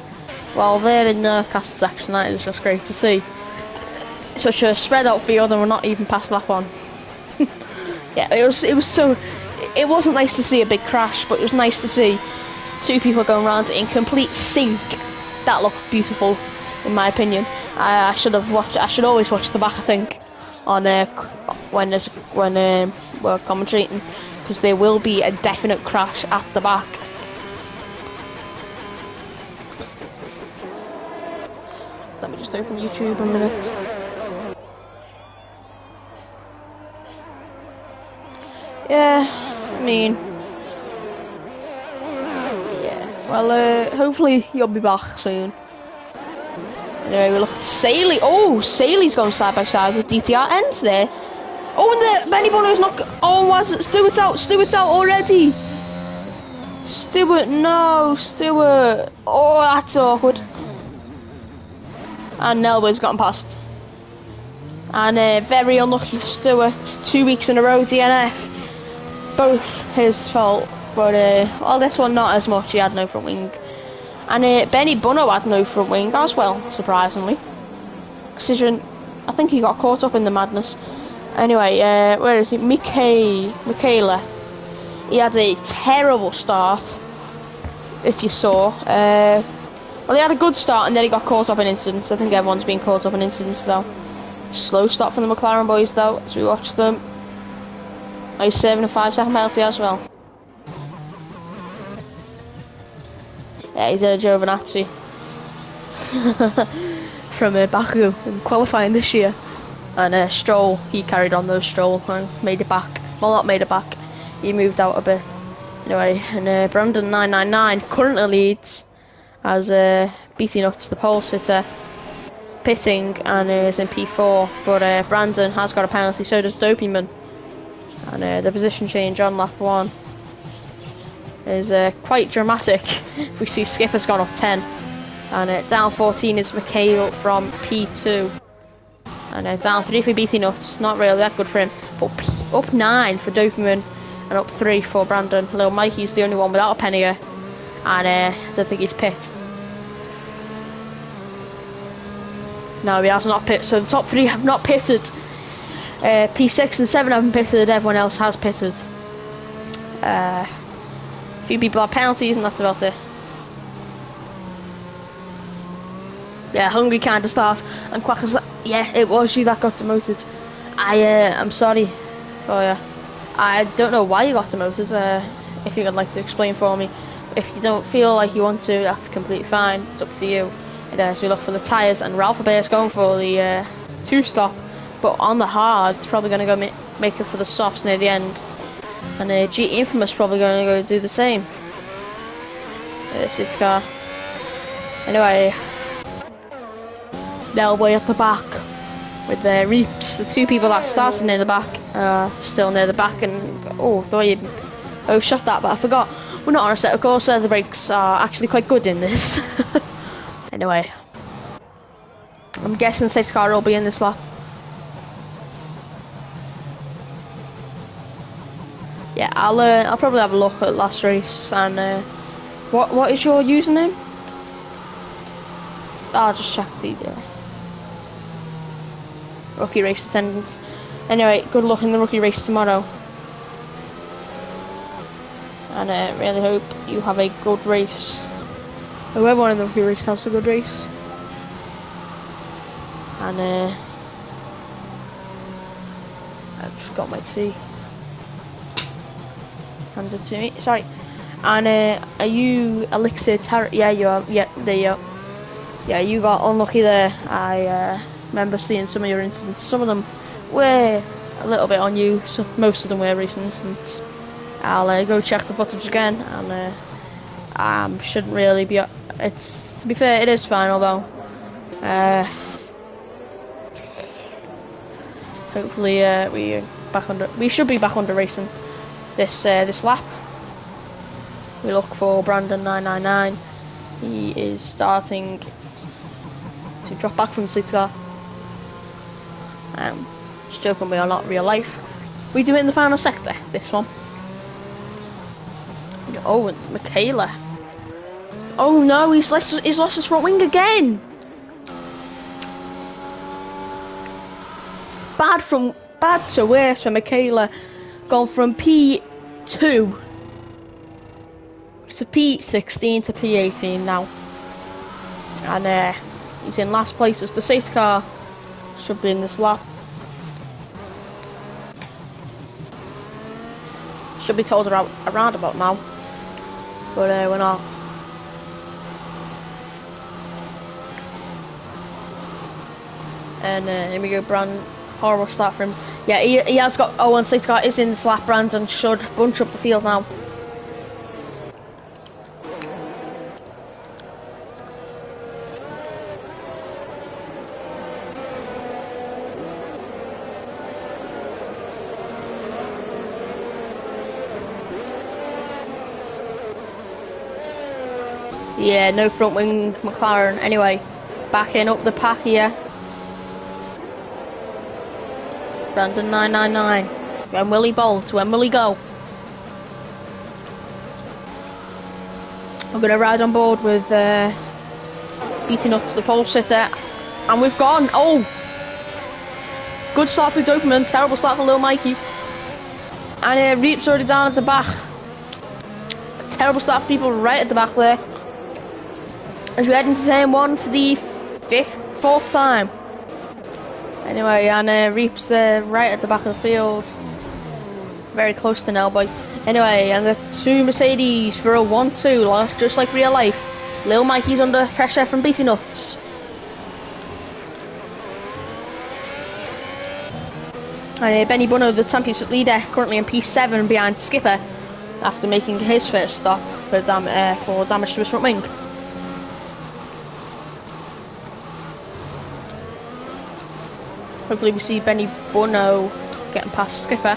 while they're in the cast section. That is just great to see. Such a spread out field, and we're not even past lap 1. Yeah, it wasn't nice to see a big crash, but it was nice to see 2 people going around in complete sync. That looked beautiful, in my opinion. I should always watch the back, I think, on when we're commentating, because there will be a definite crash at the back. Let me just open YouTube a minute. Yeah, I mean, yeah. Well, hopefully you'll be back soon. Anyway, we look at Saley. Oh, Saley's going side by side with DTR ends there. Oh, and the Benny Bono's not. Oh, was it? Stewart's out. Stewart's out already. Stewart, no, Stewart. Oh, that's awkward. And Nelboy's gotten past. And very unlucky for Stewart. 2 weeks in a row, DNF. Both his fault, but well, this one not as much. He had no front wing, and Benny Bunno had no front wing as well, surprisingly. Decision, I think he got caught up in the madness. Anyway, where is he? Michaela. He had a terrible start, if you saw. Well, he had a good start, and then he got caught up in incidents. I think everyone's been caught up in incidents though. Slow start from the McLaren boys though, as we watch them. Oh, he's serving a 5-second penalty as well. Yeah, he's Giovinazzi from Baku in qualifying this year. And Stroll, he carried on those Stroll and made it back. Well, not made it back, he moved out a bit. Anyway, and Brandon 999 currently leads as beating up to the pole sitter, pitting, and is in P4. But Brandon has got a penalty, so does Dopeyman. And the position change on lap 1 is quite dramatic. We see Skip has gone up 10, and down 14 is Mikhail from P2, and down 3 for BT Nuts, not really that good for him, but up 9 for Dopamine, and up 3 for Brandon. Little Mikey's the only one without a penny here, and I don't think he's pit. No, he has not pitted, so the top 3 have not pitted. P6 and 7 haven't pitted, everyone else has pitted. A few people have penalties, and that's about it. Yeah, Hungry kind of start, and Quackers, yeah, it was you that got demoted. I'm sorry for you. I don't know why you got demoted, if you would like to explain for me. If you don't feel like you want to, that's completely fine, it's up to you. And as we look for the tyres, and Ralph Abear's going for the 2-stop. But on the hard, it's probably going to go make it for the softs near the end. And G Infamous probably going to go do the same. 6 car. Anyway, Nelboy at the back with the Reaps. The 2 people that started near the back still near the back. And oh, the way you shot that, but I forgot. We're not on a set, of course. The brakes are actually quite good in this. Anyway, I'm guessing the safety car will be in this lap. Yeah, I'll probably have a look at last race. And what is your username? I'll just check the rookie race attendance. Anyway, good luck in the rookie race tomorrow. And really hope you have a good race. Whoever won in the rookie race has a good race. And I've just got my tea handed to me. Sorry. And are you Elixir Terror? Yeah, you are. Yeah, there you are. Yeah, you got unlucky there. I remember seeing some of your incidents. Some of them were a little bit on you, so most of them were recent incidents. I'll go check the footage again, and shouldn't really be. It's, to be fair, it is fine, although hopefully we should be back under racing this lap. We look for Brandon 999. He is starting to drop back from the safety car. Just joking, we are not real life. We do it in the final sector, this one. Oh, and Michaela. Oh no, he's lost his front wing again. Bad to worse for Michaela. Gone from P2 to P16 to P18 now. And he's in last place as the safety car should be in this lap. Should be told around about now. But we're not. And here we go, Brand. Horrible start for him. Yeah, he has got. Oh, and safety car is in this lap. Brandon should bunch up the field now. Yeah, no front wing McLaren. Anyway, backing up the pack here. Brandon 999. When will he bolt? When will he go? I'm going to ride on board with beating up the pole sitter. And we've gone. Oh! Good start for Doberman. Terrible start for little Mikey. And Reap's already down at the back. Terrible start for people right at the back there. As we head into turn 1 for the fourth time. Anyway, and Reap's there right at the back of the field. Very close to Nelboy. Anyway, and the two Mercedes for a 1-2, just like real life. Lil Mikey's under pressure from Beaty Nuts. And Benny Bunno, the championship leader, currently in P7 behind Skipper, after making his first stop for damage to his front wing. Hopefully we see Benny Bunno getting past Skipper.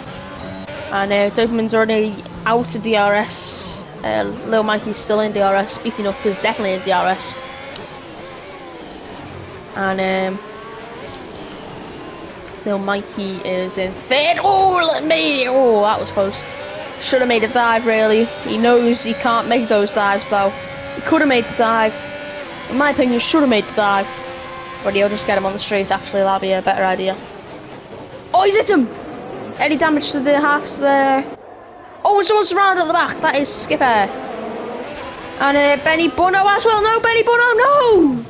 And Doberman's already out of DRS. Lil Mikey's still in DRS. Beaty Nuts is definitely in DRS. And Lil Mikey is in third. Oh, let me! Oh, that was close. Should have made a dive, really. He knows he can't make those dives, though. He could have made the dive. In my opinion, should have made the dive. But he'll just get him on the straight, actually. That'll be a better idea. Oh, he's hit him! Any damage to the halves there? Oh, and someone's surrounded at the back. That is Skipper. And Benny Bunno as well. No, Benny Bunno, no!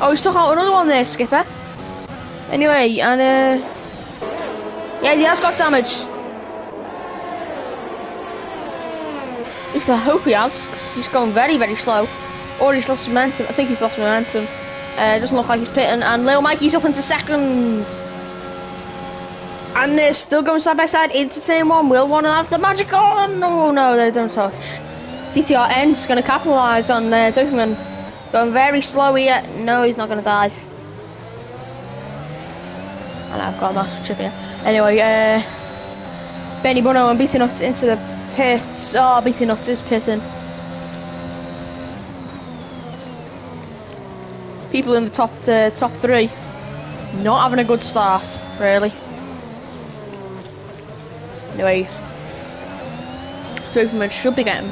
Oh, he stuck out another one there, Skipper. Anyway, and yeah, he has got damage. At least I hope he has, because he's going very, very slow. Or he's lost momentum. I think he's lost momentum. Doesn't look like he's pitting. And Lil Mikey's up into second. And they're still going side by side into turn 1. Will one have the magic on? Oh no, they don't touch. DTR ends going to capitalise on Doberman. Going very slow here. No, he's not going to dive. And I've got a massive chip here. Anyway, Benny Bono and Beating Nuts into the pits. Oh, Beating Nuts is pitting. People in the top 3 not having a good start, really. Anyway, Doberman should be getting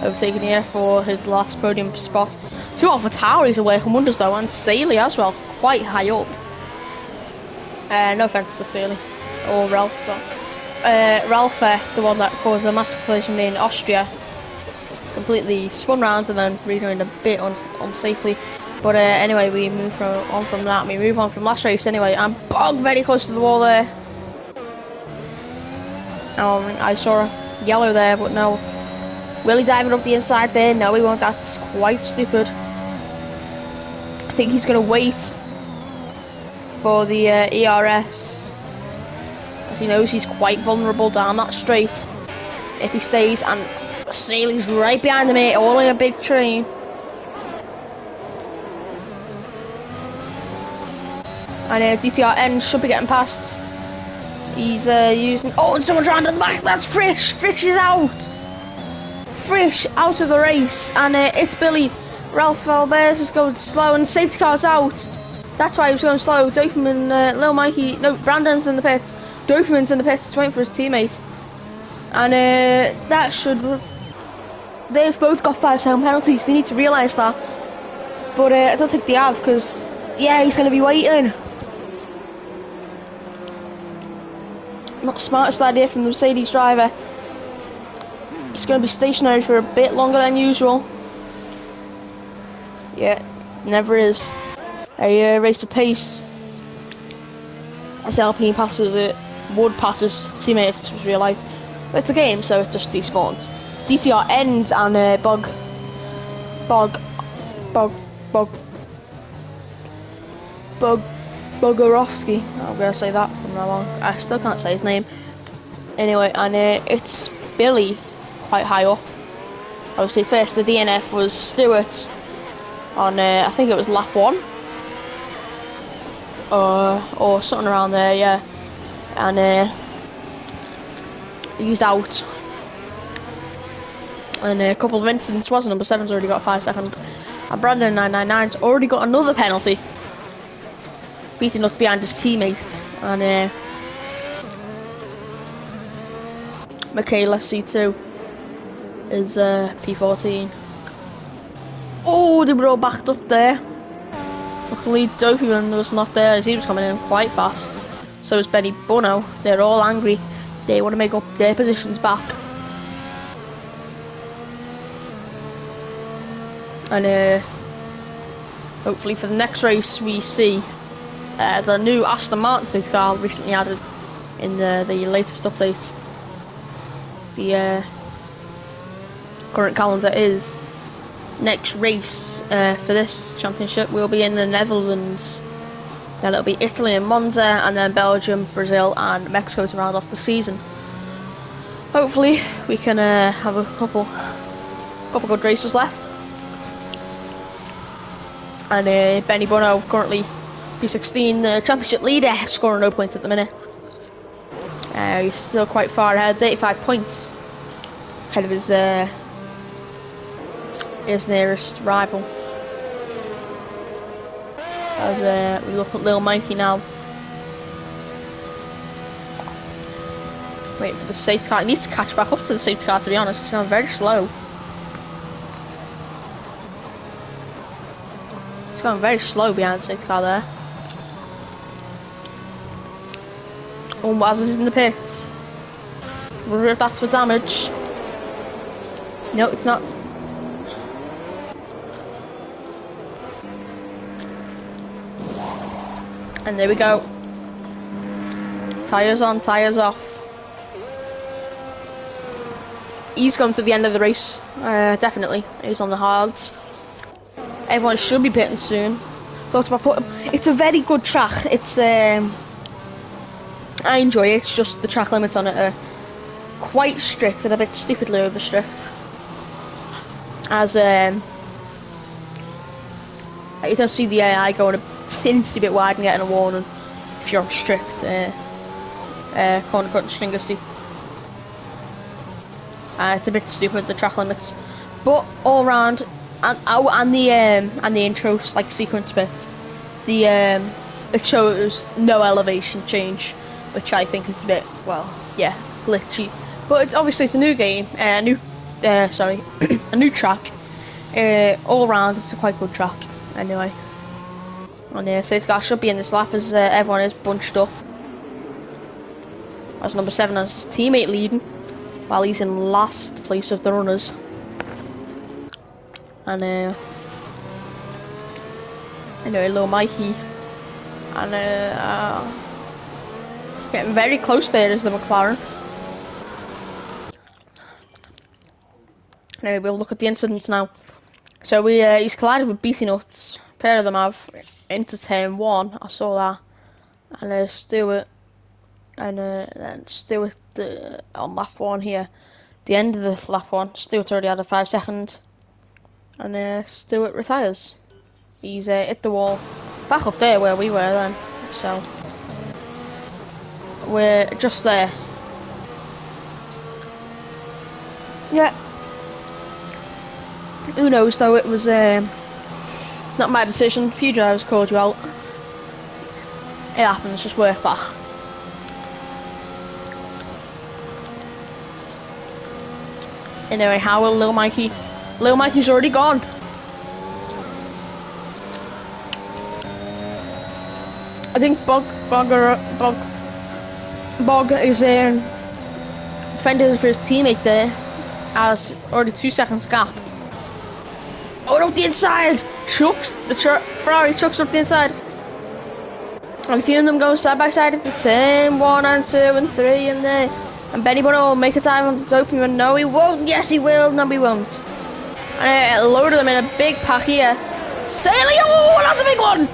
overtaken here for his last podium spot. 2 Alpha Tauris are working wonders though, and Saley as well, quite high up. No offence to Saley or Ralph, but Ralph, the one that caused a massive collision in Austria, completely spun round and then redoing a bit unsafely. But anyway, we move on from that. We move on from last race anyway, and bog very close to the wall there. I saw a yellow there, but no. Will he dive it up the inside there? No, he won't. That's quite stupid. I think he's going to wait for the ERS, as he knows he's quite vulnerable down that straight if he stays, and Saley's right behind him here, all in a big train. And DTR should be getting past. He's using... Oh, and someone's round at the back. That's Frisch. Frisch is out. Frisch out of the race. And it's Billy. Ralph Albert's is going slow, and safety car's out. That's why he was going slow. Doperman, Lil Mikey... No, Brandon's in the pits. Doperman's in the pits. He's waiting for his teammate. And that should... They've both got 5-second penalties. They need to realise that. But I don't think they have, because... Yeah, he's going to be waiting. Not the smartest idea from the Mercedes driver. He's going to be stationary for a bit longer than usual. Yeah, never is. A race of pace. As Alpine passes it, would pass his teammate if this was real life. But it's a game, so it just despawns. DTR ends and Bogorovsky. I'm gonna say that from now on. I still can't say his name. Anyway, and it's Billy, quite high up. Obviously, first the DNF was Stewart on I think it was lap 1, or something around there, yeah. And he's out. And a couple of incidents, wasn't number 7's already got 5 seconds, and Brandon 999's already got another penalty. Beating up behind his teammate, and Michaela C2 is P14. Oh, they were all backed up there. Luckily Doperman was not there, as he was coming in quite fast. So was Benny Bono. They're all angry. They want to make up their positions back. And hopefully for the next race we see the new Aston Martin safety car recently added in the latest update. The current calendar is next race for this championship will be in the Netherlands. Then it'll be Italy and Monza, and then Belgium, Brazil and Mexico to round off the season. Hopefully we can have a couple good races left. And Benny Bono, currently P16 championship leader, scoring no points at the minute. He's still quite far ahead, 35 points ahead of his nearest rival. As we look at Lil Mikey now. Waiting for the safety car. He needs to catch back up to the safety car, to be honest. He's going very slow. He's going very slow behind the safety car there. Oh, Waz is in the pits. Wonder if that's for damage. No, it's not. And there we go. Tyres on, tyres off. He's come to the end of the race, definitely. He's on the hards. Everyone should be pitting soon. Thought about putting. It's a very good track. It's I enjoy it. It's just the track limits on it are quite strict and a bit stupidly over strict. As you don't see the AI going a teensy bit wide and getting a warning if you're on strict corner cut and stringer It's a bit stupid, the track limits, but all round, and the intro like sequence bit, the it shows no elevation change, which I think is a bit, well, yeah, glitchy. But it's obviously it's a new game, a new track. All round, it's a quite good track. Anyway, and safety car should be in this lap as everyone is bunched up. As number 7 has his teammate leading, while he's in last place of the runners. And anyway, little Mikey, and getting very close there is the McLaren. Anyway, we'll look at the incidents now. So he's collided with BT Nuts. A pair of them have into turn 1. I saw that, and Stewart. And then Stewart on lap 1 here, the end of the lap 1, Stewart already had a 5 second, and Stewart retires. He's hit the wall, back up there where we were then, so we're just there. Yeah. Who knows though, it was not my decision, a few drivers called you out. It happens, just work back. Anyway, how will Lil Mikey? Lil Mikey's already gone. I think Bog is defending for his teammate there. Has already 2 seconds gap. Oh no, the inside! Ferrari chucks up the inside. And a few of them go side by side at the turn 1 and 2 and 3 and there. And Benny Bunner will make a time on the opening run. No, he won't. Yes, he will. No, he won't. And a load of them in a big pack here. Sailing. Oh, that's a big one.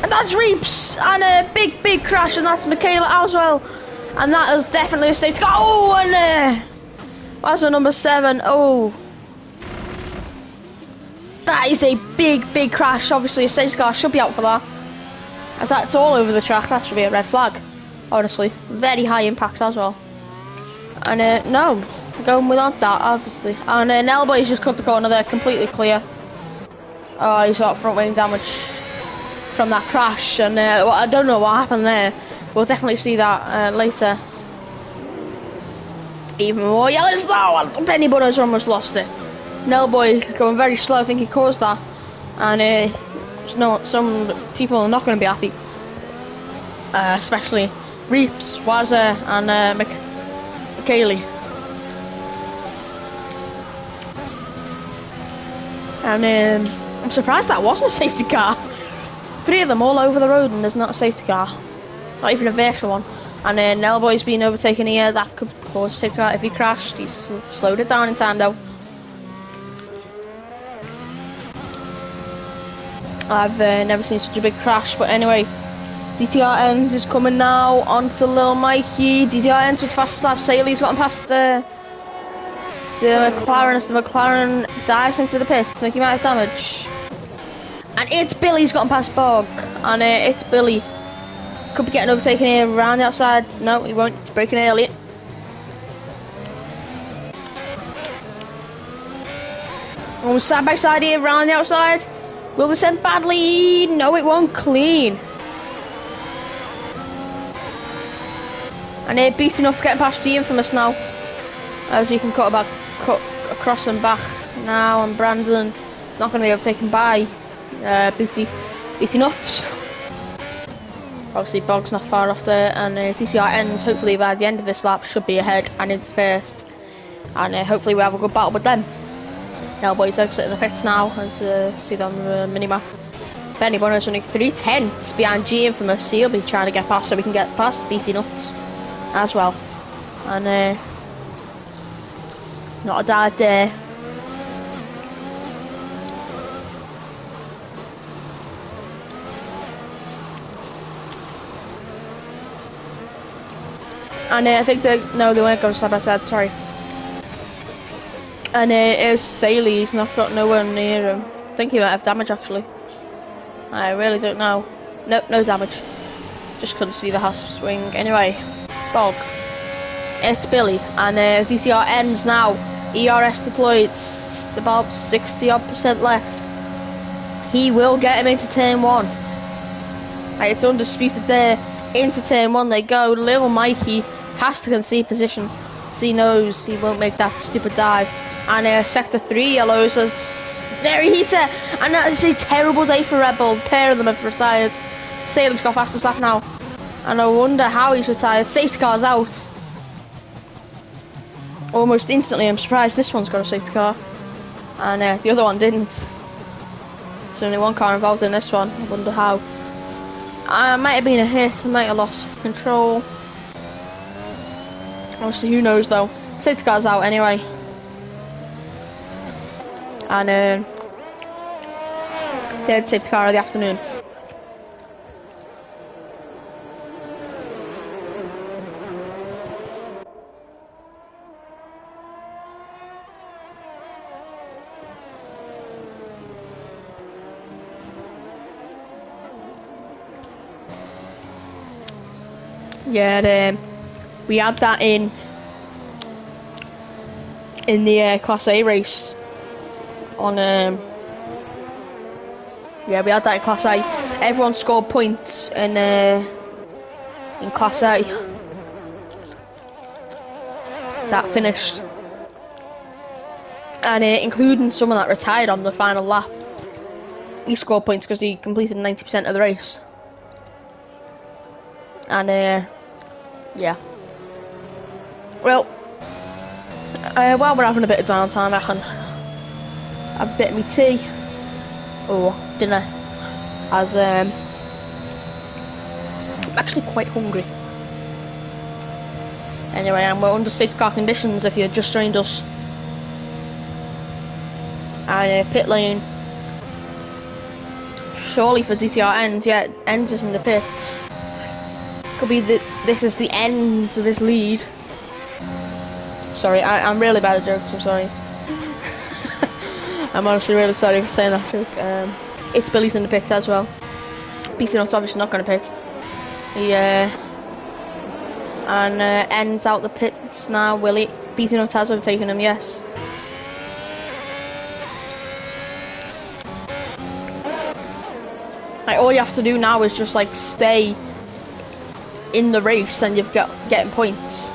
And that's Reeps. And a big crash. And that's Michaela as well. And that is definitely a safety car. Oh, and what's the number 7? Oh. That is a big crash. Obviously, a safety car should be out for that. As that's all over the track. That should be a red flag. Honestly. Very high impact as well. And no, going without that, obviously. And Nellboy's just cut the corner there, completely clear. Oh, he's got front wing damage from that crash, and well, I don't know what happened there. We'll definitely see that later. Even more yellows though, Benny Butters almost lost it. Nellboy going very slow, I think he caused that. And some people are not going to be happy. Especially Reeps, Wazza, and Kaylee. And I'm surprised that wasn't a safety car. 3 of them all over the road and there's not a safety car. Not even a virtual one. And then Nellboy's been overtaken here, that could cause a safety car if he crashed. He's slowed it down in time though. I've never seen such a big crash, but anyway. DTR ends is coming now onto Lil Mikey. DTR ends with fastest lap. Saley's gotten past the McLaren as the McLaren dives into the pit. I think he might have damage. And it's Billy's gotten past Bog. And it's Billy. Could be getting overtaken here around the outside. No, he won't. He's breaking early. Almost side by side here around the outside. Will this end badly? No, it won't. Clean. And they're beating up to get past the Infamous now. As you can cut across and back now, and Brandon is not going to be overtaken by BT Nuts. Obviously Bog's not far off there, and TCR ends hopefully by the end of this lap, should be ahead and into first. And hopefully we have a good battle with them. Hellboy's exiting the pits now, as see on the minimap. Benny Bunner's only 3/10 behind G Infamous, so he'll be trying to get past so we can get past BT Nuts as well. And not a dive there. And I think they weren't going side by side, sorry. And it's Saley, he's not got nowhere near him. I think he might have damage actually. I really don't know. Nope, no damage. Just couldn't see the half swing. Anyway, Bog. It's Billy, and DTR ends now. ERS deployed, it's about 60 odd % left. He will get him into turn 1. It's undisputed there. Into turn 1 they go. Little Mikey has to concede position, so he knows he won't make that stupid dive. And sector 3 yellows has Neri Heater, and that is a terrible day for Red Bull. A pair of them have retired. Sailor's got fastest lap now, and I wonder how he's retired. Safety car's out almost instantly. I'm surprised this one's got a safety car, and the other one didn't. There's only one car involved in this one. I wonder how. Might have been a hit. I might have lost control. Honestly, who knows though. Safety car's out anyway. And third safety car of the afternoon. Yeah, we had that in the Class A race on yeah, we had that in Class A. Everyone scored points in Class A. That finished, and including someone that retired on the final lap. He scored points because he completed 90% of the race. And yeah. Well, while we're having a bit of downtime, I can have a bit of me tea or dinner, as I'm actually quite hungry. Anyway, and we're under safety car conditions if you just joined us. And pit lane, surely for DTR ends, yeah, ends is in the pits. Could be that this is the end of his lead. Sorry, I'm really bad at jokes, I'm sorry. I'm honestly really sorry for saying that joke. It's Billy's in the pits as well. Beating Up's obviously not going to pit. He ends out the pits now. Will it? Beating Up has overtaken him, yes. Like, all you have to do now is just like stay in the race and you've got getting points.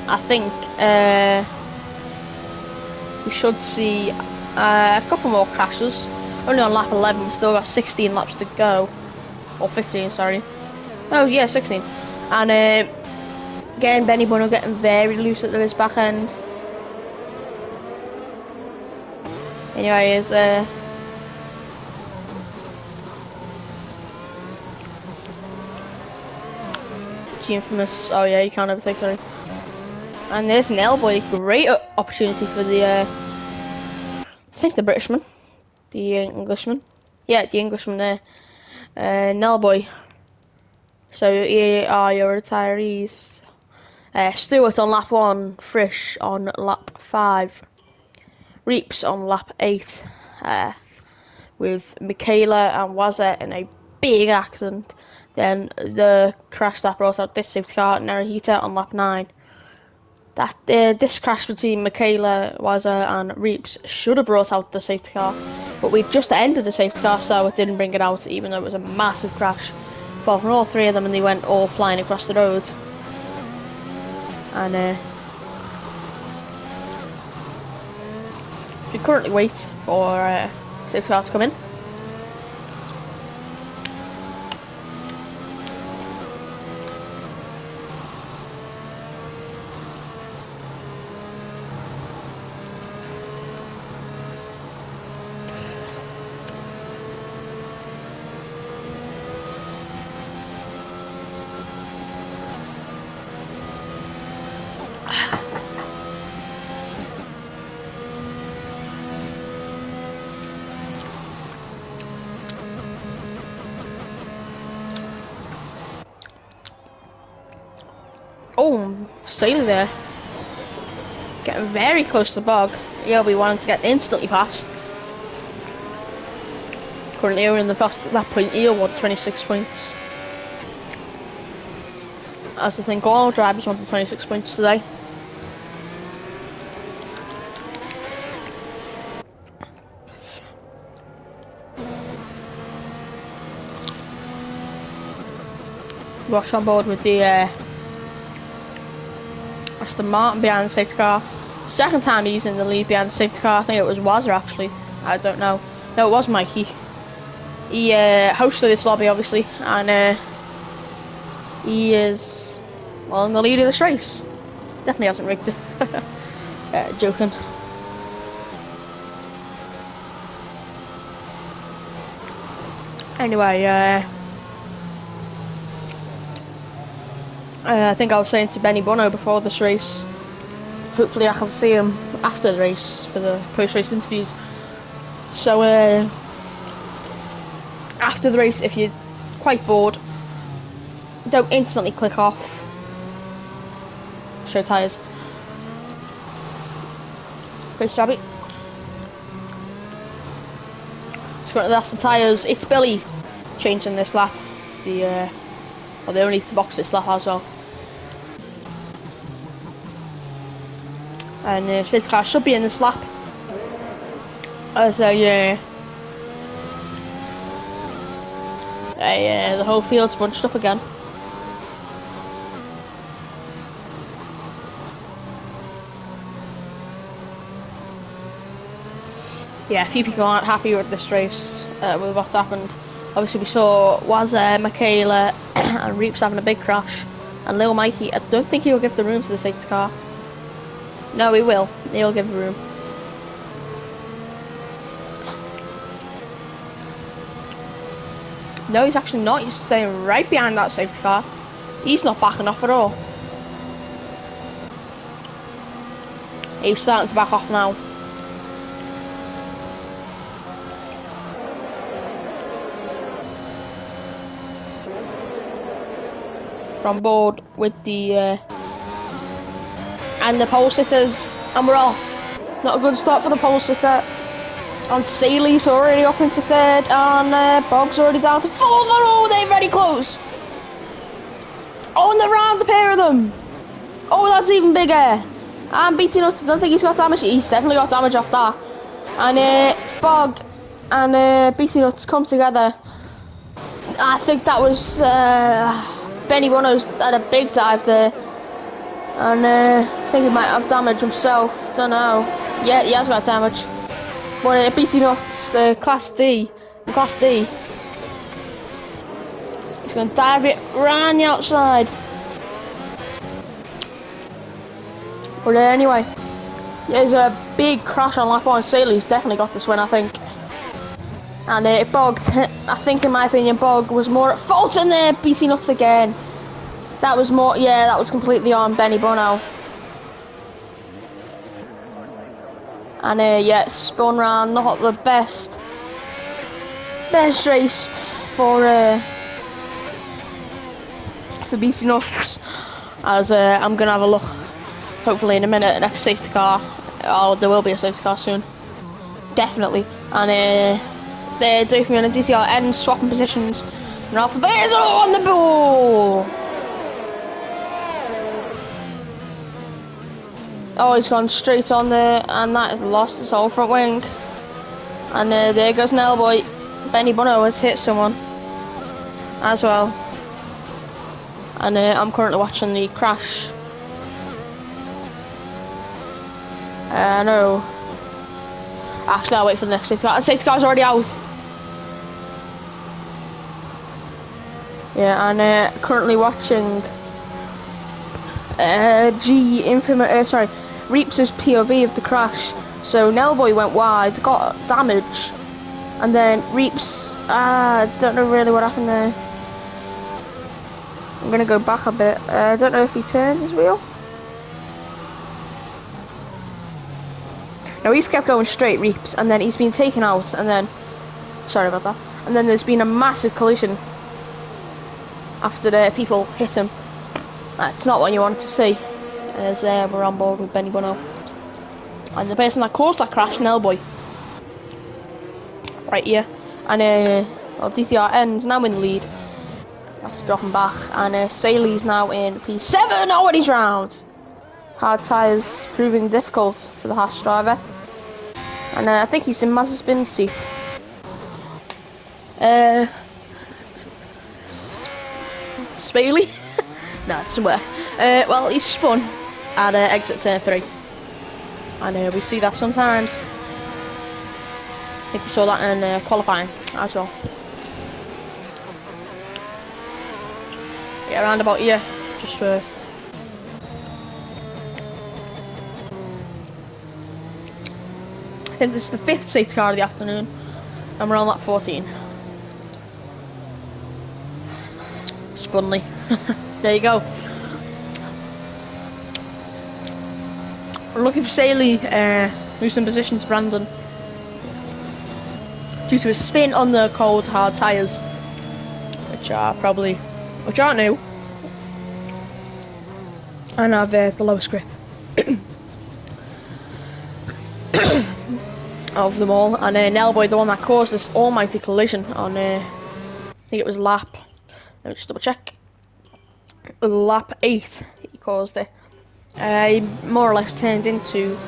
I think we should see a couple more crashes. Only on lap 11, we've still got 16 laps to go, or 15, sorry. Oh yeah, 16. And again, Benny Bono getting very loose at his back end. Anyway, is the infamous. Oh yeah, you can't overtake, sorry. And there's Nellboy, great opportunity for the I think the Britishman, the Englishman. Yeah, the Englishman there. Nellboy. So here are your retirees. Stewart on lap 1, Frisch on lap 5, Reeps on lap 8, with Michaela and Wazza in a big accident. Then the crash that brought out this safety car, Narahita on lap 9. This crash between Michaela, Wazza and Reeps should have brought out the safety car, but we just ended the safety car, so it didn't bring it out, even though it was a massive crash. Well, from all three of them, and they went all flying across the road. And we currently wait for safety car to come in. Oh, Sailor there. Getting very close to the bog. He'll be wanting to get instantly past. Currently over in the fastest lap point, he'll want 26 points. as I think all drivers wanted 26 points today. Rush on board with the Aston Martin behind the safety car. Second time he's in the lead behind the safety car. I think it was Wazza actually. I don't know. No, it was Mikey. He hosted this lobby obviously, and he is well in the lead of this race. Definitely hasn't rigged it. Joking. Anyway, I think I was saying to Benny Bono before this race, hopefully I can see him after the race for the post-race interviews. So after the race, if you're quite bored, don't instantly click off. Show tyres. Chris Jabby. So that's the tyres. It's Billy changing this lap. Well, they only need to box this lap as well. And safety car should be in this lap. As the whole field's bunched up again. Yeah, a few people aren't happy with this race, with what's happened. Obviously we saw Michaela and Reeps having a big crash, and Lil Mikey, I don't think he'll give the room to the safety car. No, he will. He'll give the room. No, he's actually not. He's staying right behind that safety car. He's not backing off at all. He's starting to back off now. On board with the and the pole sitters, and we're off. Not a good start for the pole sitter. And Seeley's already up into third, and Bog's already down to fourth. Oh, they're very close. Oh, and they're around the pair of them. Oh, that's even bigger. And BT Nuts, I don't think he's got damage. He's definitely got damage off that. And Bog and BT Nuts come together. I think that was Benny Bono's had a big dive there. And I think he might have damage himself. Don't know. Yeah, he has got damage. But BT Nuts, the Class D. Class D. He's going to dive it around the outside. But anyway, there's a big crash on lap 1. Saley's definitely got this win, I think. And Bog, I think in my opinion, Bog was more at fault in there. BT Nuts again. That was more, yeah, that was completely on Benny Bono. And yeah, spun round, not the best race for BT Nuts. As I'm gonna have a look, hopefully in a minute, next safety car. Oh, there will be a safety car soon, definitely. And they're doing me on a DTR end, swapping positions. And Alpha Bears on the ball. Oh, he's gone straight on there, and that has lost his whole front wing. And there goes Nellboy. Benny Bono has hit someone as well. And I'm currently watching the crash. No. Actually, I'll wait for the next safety car. The safety car's already out. Yeah, and currently watching Reeps' POV of the crash. So Nellboy went wide, got damage, and then Reeps, don't know really what happened there. I'm gonna go back a bit. I don't know if he turned his wheel. No, he's kept going straight, Reeps, and then he's been taken out, and then, sorry about that, and then there's been a massive collision after the people hit him. It's not what you wanted to see, as we're on board with Benny Bono. And the person that caused that crash, Nellboy. Right here. And well, DTR ends, now in the lead. Have to drop him back. And Saley's now in P7 already round. Hard tyres proving difficult for the Haas driver. And I think he's in Mazepin's seat. Spaley? No, somewhere. Well, he's spun at exit turn 3. And we see that sometimes. I think we saw that in qualifying as well. Yeah, around about here, just for... I think this is the 5th safety car of the afternoon, and we're on lap 14. Spunley. There you go. We're looking for Saley, losing position to Brandon due to a spin on the cold hard tyres, which aren't new, and have the lowest grip of them all. And Nelboy, the one that caused this almighty collision on, I think it was lap, let me just double check, lap 8, he caused it. He more or less turned into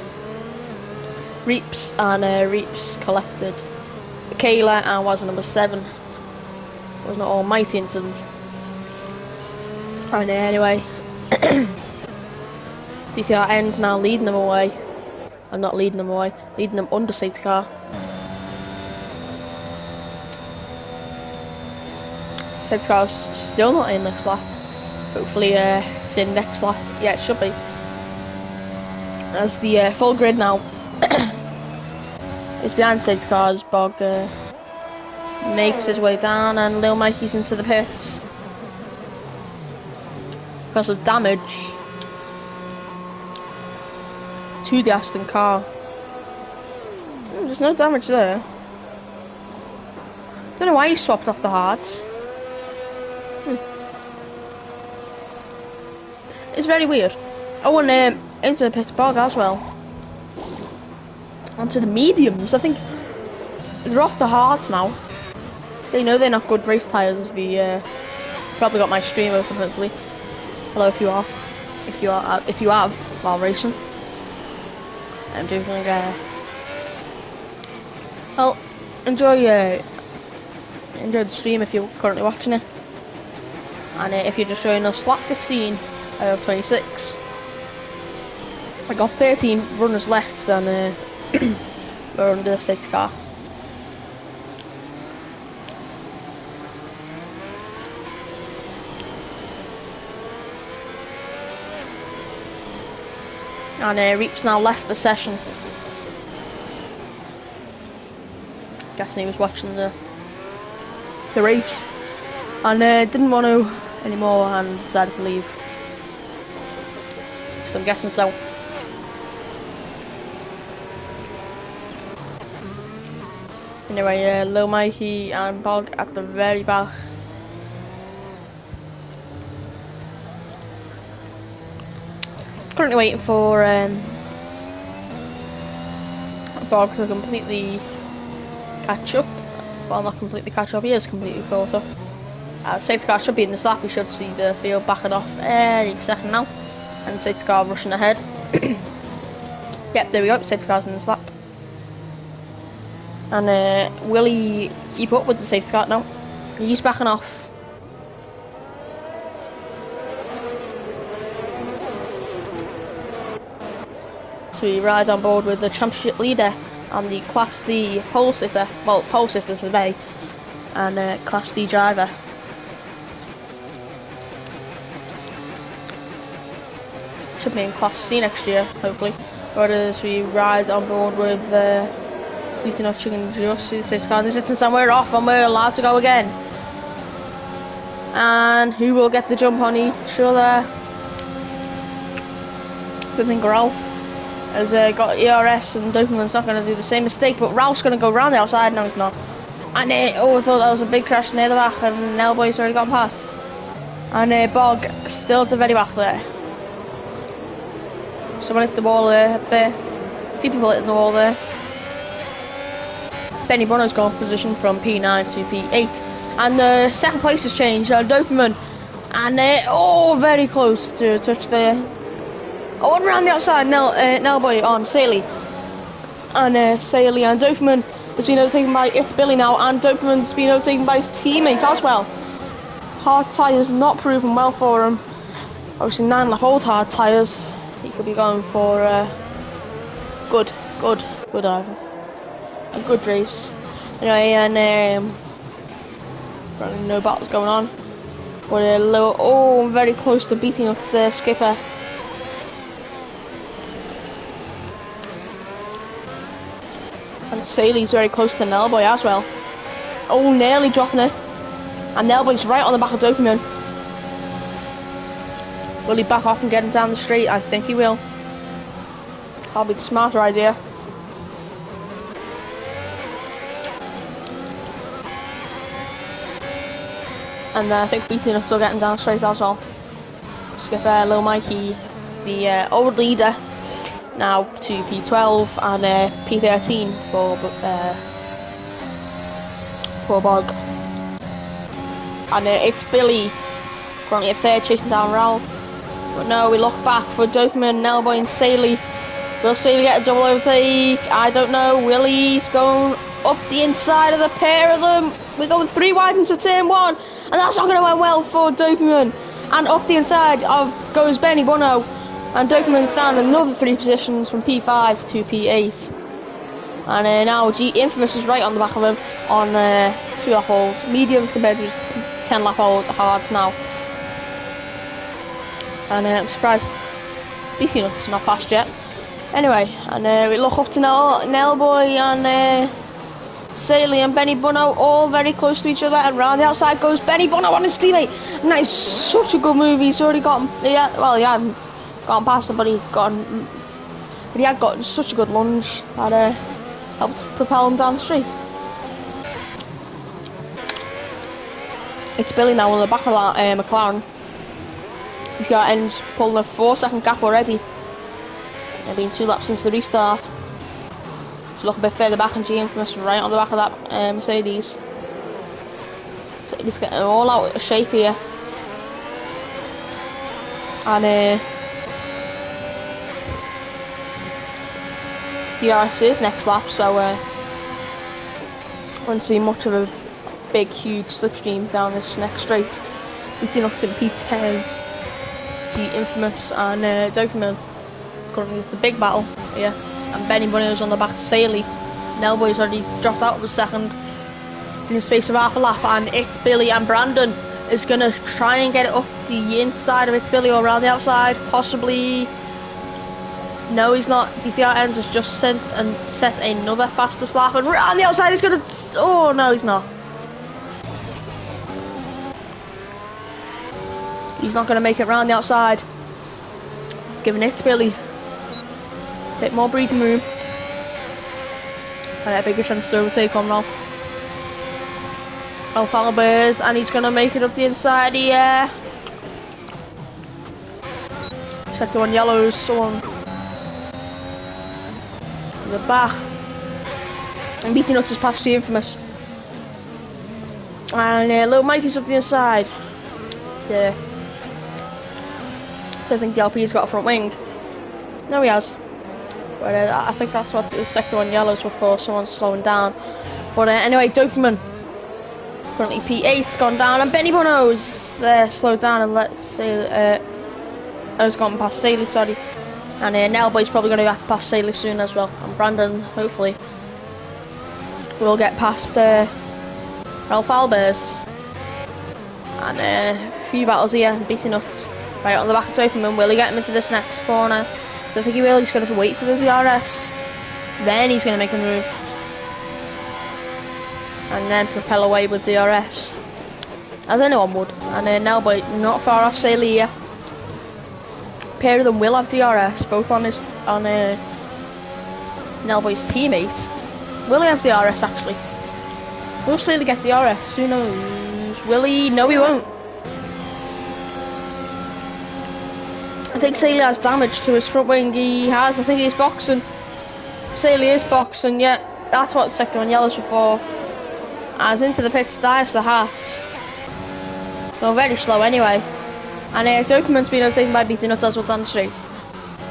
Reeps, and Reeps collected Kayla and was number 7. It was an almighty incident. And anyway, DTR ends now leading them away. And not leading them away, leading them under safety car. Safety car's still not in next lap. Hopefully it's in next lap. Yeah, it should be. As the full grid now is behind safety cars, Bog makes his way down, and Lil Mikey's into the pits because of damage to the Aston car. There's no damage there. Don't know why he swapped off the hards. It's very weird. Oh, and into the pit Bog as well. Onto the mediums. I think they're off the hards now. They know they're not good race tyres. As the probably got my stream open. Hopefully, hello if you are, if you have while racing. I'm doing well, enjoy the stream if you're currently watching it, and if you're just showing us lap 15 of 26. I got 13 runners left, and we're under the safety car. And Reeps now left the session. Guessing he was watching the race, and didn't want to anymore, and decided to leave. So I'm guessing so. Anyway, Lil Mikey and Bog at the very back. Currently waiting for Bog to completely catch up. Well, not completely catch up, he is completely caught up. Safety car should be in the lap, we should see the field backing off any second now. And safety car rushing ahead. Yep, there we go, safety car's in the lap. And will he keep up with the safety car? No, he's backing off. So he rides on board with the championship leader and the Class D pole sitter, well, pole sitter today, and Class D driver. Should be in Class C next year, hopefully. Whereas we ride on board with Please enough chicken just see the safety car. This distance, and we're off, and we're allowed to go again. And who will get the jump on each other? I think Ralph has got ERS, and Doberman's not going to do the same mistake, but Ralph's going to go round the outside. No, he's not. And oh, I thought that was a big crash near the back, and Nelboy's already gone past. And Bog still at the very back there. Someone hit the wall there, up there. A few people hitting the wall there. Benny Bonner's gone position from P9 to P8. And the second place has changed, Dopamine. And oh, very close to touch the... Oh, one around the outside, Nellboy on Saley. And Saley and Dopamine has been overtaken by It's Billy now, and Dopamine's been overtaken by his teammate as well. Hard tyres not proven well for him. Obviously 9 lap old hard tyres. He could be going for good a good race. Anyway, and probably no battles going on. But a little, oh, very close to beating up the skipper. And Saley's very close to Nellboy as well. Oh, nearly dropping it. And Nellboy's right on the back of Dopamine. Will he back off and get him down the straight? I think he will. That'll be the smarter idea. And I think Beating still getting down straight as well. Skipper, Lil Mikey, the old leader, now to P12 and P13 for Bog. And it's Billy currently at third, chasing down Ralph. But no, we look back for Dopamine, Nellboy and Saley. Will Saley get a double overtake? I don't know. Willie's going up the inside of the pair of them. We're going 3 wide into turn 1. And that's not going to end well for Dopamine. And up the inside goes Benny Bono. And Dopamine's down another 3 positions from P5 to P8. And now Infamous is right on the back of him on 2 lap olds. Mediums compared to his 10 lap old hards now. And I'm surprised BC not passed yet. Anyway, and we look up to Nellboy and Saley and Benny Bono, all very close to each other, and round the outside goes Benny Bono on his teammate, and that is such a good move. He's already got him, he hadn't gotten past him, but he had gotten such a good lunge that helped propel him down the straight. It's Billy now on the back of that McLaren. He's got ends pulling a 4-second gap already. They've been 2 laps into the restart. So look a bit further back, and Infamous right on the back of that Mercedes. Mercedes getting all out of shape here. And DRS is next lap, so won't see much of a big, huge slipstream down this next straight. Beating up to P10, Infamous and Dopamine. Currently it's the big battle here. And Benny Bunny's on the back of Saley. Nellboy's already dropped out of the second in the space of half a lap, and It's Billy and Brandon is going to try and get it up the inside of It's Billy or around the outside, possibly. No, he's not. DTR ends has just set another fastest lap, and around the outside he's going to. Oh no, he's not. He's not going to make it round the outside. It's giving It's Billy a bit more breathing room. And a bigger chance to overtake on Ralph. Ralph Albers, and he's going to make it up the inside here. Sector 1 yellows, someone in the back. And beating us is past the Infamous. And Lil Mikey's up the inside. Yeah. I don't think the LP's got a front wing. No, he has. But I think that's what the Sector 1 yellows were for, someone's slowing down. But anyway, Dopamine. Currently P8's gone down, and Benny Bono's slowed down and has gone past Saley, sorry. And Nellboy's probably going to get past Saley soon as well. And Brandon, hopefully, will get past Ralph Albers. And a few battles here, and beating us right on the back of Dopamine. Will he get him into this next corner? I don't think he will. He's going to have to wait for the DRS. Then he's going to make a move. And then propel away with DRS. As anyone would. And Nellboy not far off Saley here. A pair of them will have DRS, both on Nellboy's teammate. Will he have DRS actually? Will Saley get DRS? Who knows? Will he? No, he won't. I think Saley has damage to his front wing. He has. I think he's boxing. Saley is boxing. Yeah, that's what the Sector 1 yellows were for. As into the pits, dives the Haas. So very slow anyway. And Dokument's been overtaken by BT Nuts as well down the straight.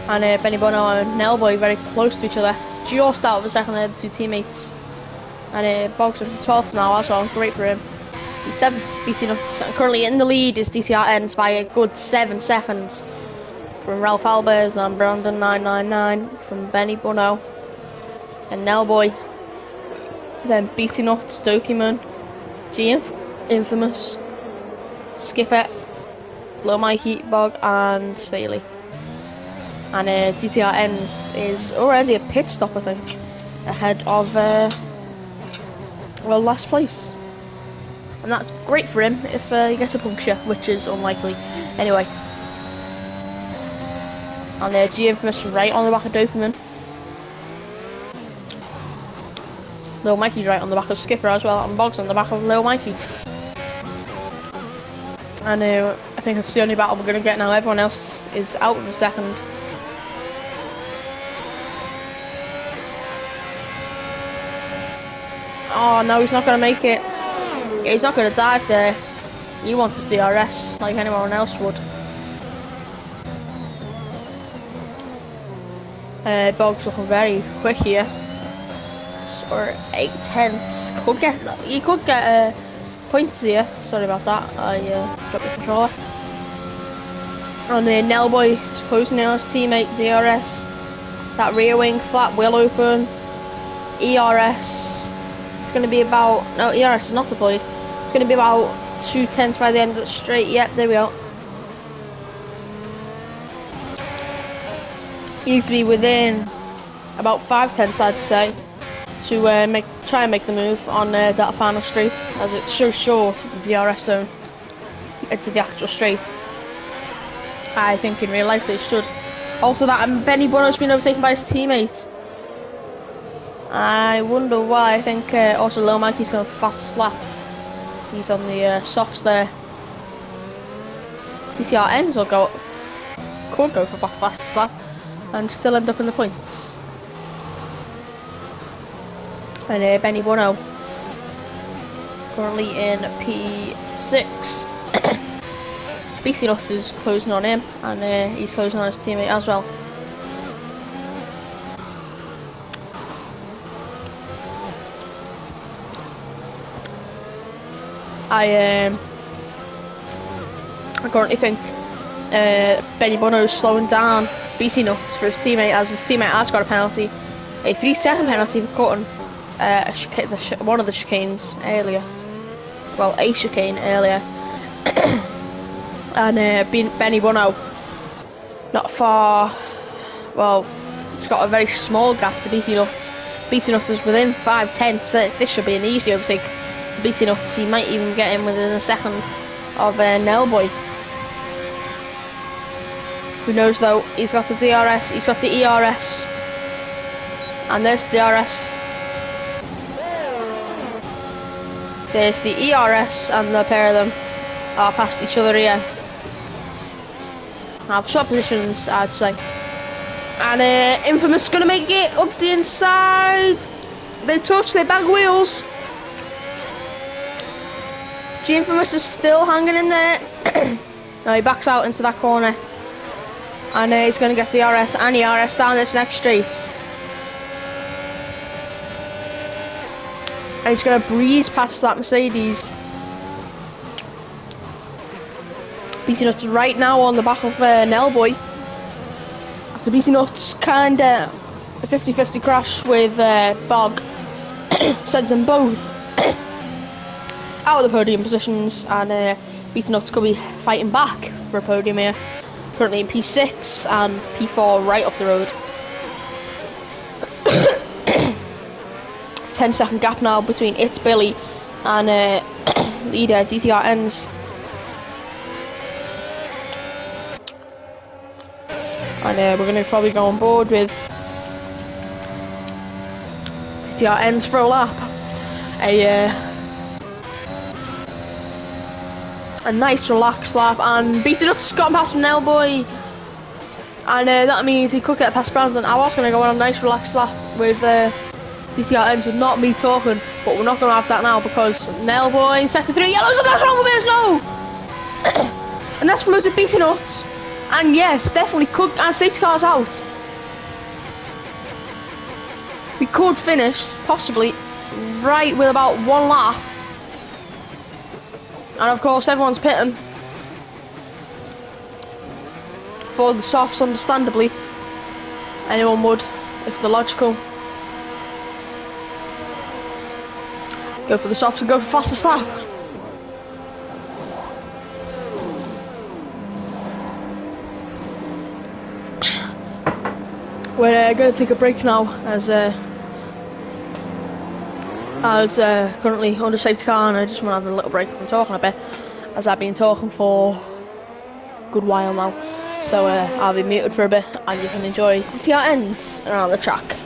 And Benny Bono and Nellboy very close to each other. Just out of a second there, the two teammates. And Boggs up to 12th now as well, great for him. He's 7th, BT Nuts. Currently in the lead is DTR ends by a good 7 seconds. From Ralph Albers and Brandon 999 from Benny Bono and Nellboy. Then BT Nuts, Document, G Infamous, Skipper, Low Mikey, Bog and Staley. And DTR ends is already a pit stop, I think, ahead of well, last place. And that's great for him if he gets a puncture, which is unlikely anyway. And G Infamous right on the back of Document. Lil Mikey's right on the back of Skipper as well, and Boggs on the back of Lil Mikey. And I think it's the only battle we're going to get now. Everyone else is out of a second. Oh no, he's not going to make it. He's not going to dive there. He wants his DRS like anyone else would. Boggs looking very quick here. Or 8/10. He could get points here. Sorry about that. I dropped the controller. And then Nellboy is closing in on his teammate DRS. That rear wing flat will open. ERS. It's going to be about. No, ERS is not deployed. It's going to be about 2/10 by the end of the straight. Yep, there we go. He needs to be within about 5/10, I'd say, to try and make the move on that final straight, as it's so short of the DRS zone into the actual straight. I think in real life they should. Also, that Benny Bono's been overtaken by his teammate. I wonder why. I think also Low Mikey's going for fastest lap. He's on the softs there. DTR ends or could go for fastest lap and still end up in the points. And Benny Bono currently in P6. BC Nuts is closing on him, and he's closing on his teammate as well. I currently think Benny Bono is slowing down BC Nuts for his teammate, as his teammate has got a penalty, a 3-second penalty for cutting one of the chicanes earlier. Well, a chicane earlier. And Benny Bono, not far. Well, he's got a very small gap to BT Nuts. BT Nuts is within 5/10, so this should be an easy overtake. BT Nuts, he might even get him within a second of Nellboy. Who knows though? He's got the DRS, he's got the ERS, and there's the DRS. There's the ERS, and the pair of them are past each other here. Now, swap positions, I'd say. And Infamous gonna make it up the inside. They touch their back wheels. G Infamous is still hanging in there. No, he backs out into that corner. And he's gonna get the DRS and ERS down this next straight. And he's going to breeze past that Mercedes. BT Nuts right now on the back of Nellboy. After BT Nuts kind of a 50-50 crash with Bog sent them both out of the podium positions, and BT Nuts could be fighting back for a podium here. Currently in P6 and P4 right up the road. 10-second gap now between It's Billy and leader DTR ends. And we're going to probably go on board with DTR ends for a lap. A nice relaxed lap, and BT Nuts got past Nellboy, and that means he could get past Brandon. I was going to go on a nice relaxed lap with DTR ends with not me talking, but we're not going to have that now because Nailboy in sector 3, yellows, and that's wrong with no! And that's promoted beating us. And yes, definitely could, and safety car's out. We could finish, possibly, right with about 1 lap. And of course, everyone's pitting. For the softs, understandably. Anyone would, if they're logical. Go for the softs and go for fastest lap. We're going to take a break now, as currently under safety car, and I just want to have a little break from talking a bit, as I've been talking for a good while now. So I'll be muted for a bit, and you can enjoy DTR ends around the track.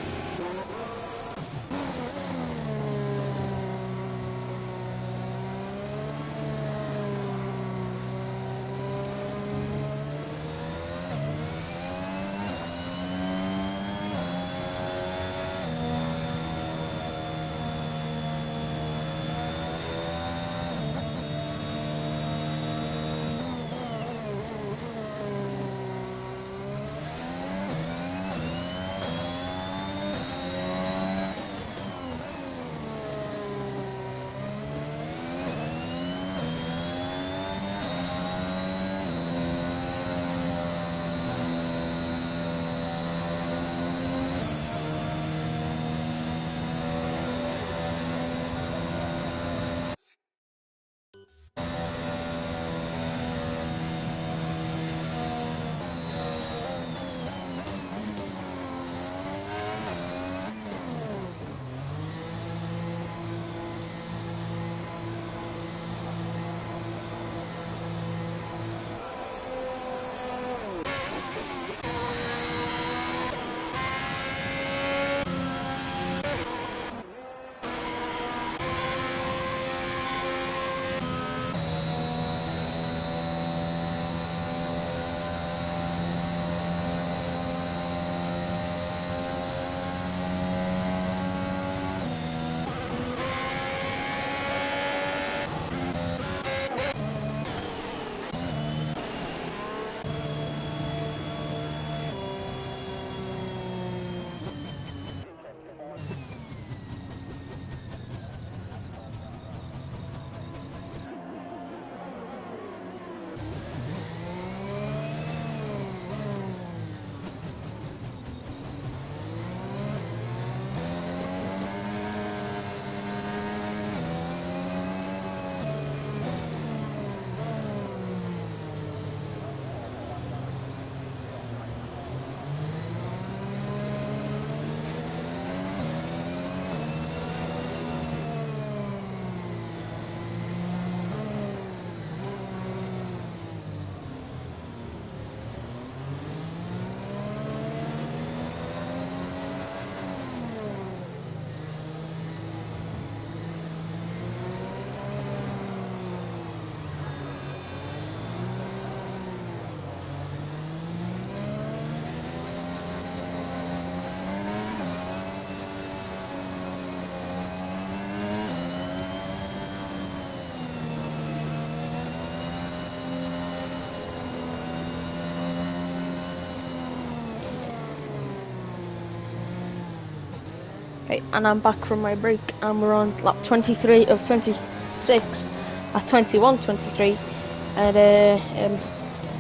Okay, and I'm back from my break, and we're on lap 23 of 26 at 21:23 at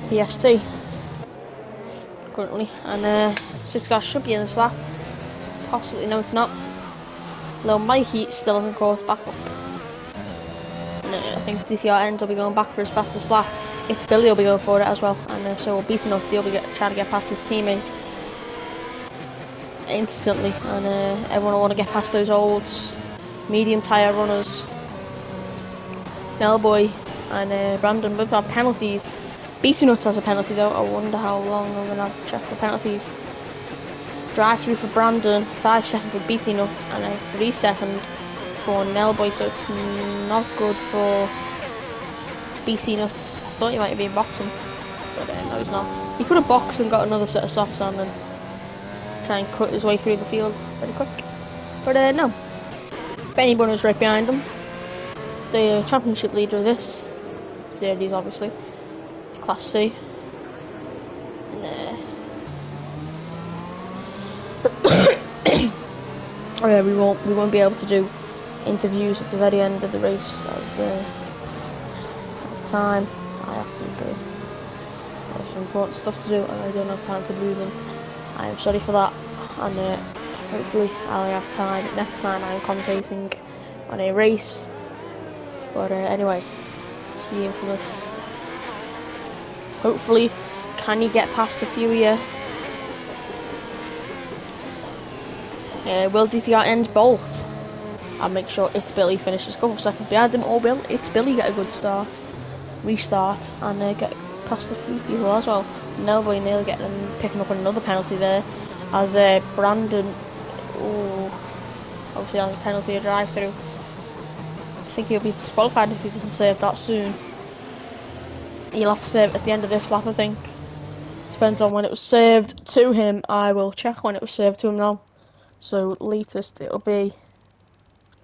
PST currently, and 6 guys should be in this lap. Possibly, no, it's not. Little Mikey still hasn't caught back up. And I think DTR ends will be going back for his fastest lap. It's Billy will be going for it as well, and so we'll beating up. He'll be trying to get past his teammate instantly, and everyone will want to get past those old medium tyre runners. Nellboy and Brandon both have penalties. Beating Nuts has a penalty though. I wonder how long I'm going to have to check the penalties. Drive through for Brandon, 5 seconds for Beating Nuts, and a 3 second for Nellboy, so it's not good for BC Nuts. I thought he might have been boxing, but no, he's not. He could have boxed and got another set of softs on and try and cut his way through the field very quick. But no, Benny Bunner's right behind him. The championship leader of this series, obviously, Class C. Oh yeah, we won't be able to do interviews at the very end of the race, as at the time I have to go. There's some important stuff to do and I don't have time to do them. I am sorry for that, and hopefully I'll have time next time I'm commentating on a race. But anyway, G Infamous. Hopefully, can you get past a few here? Will DTR end Bolt? I'll make sure It's Billy finishes a couple of seconds behind him, or will It's Billy get a good start, restart, and get past a few people as well. Nelboy nearly picking up another penalty there, as Brandon, obviously has a penalty, a drive-through. I think he'll be disqualified if he doesn't save that soon. He'll have to save at the end of this lap, I think. Depends on when it was saved to him. I will check when it was saved to him now. So latest it'll be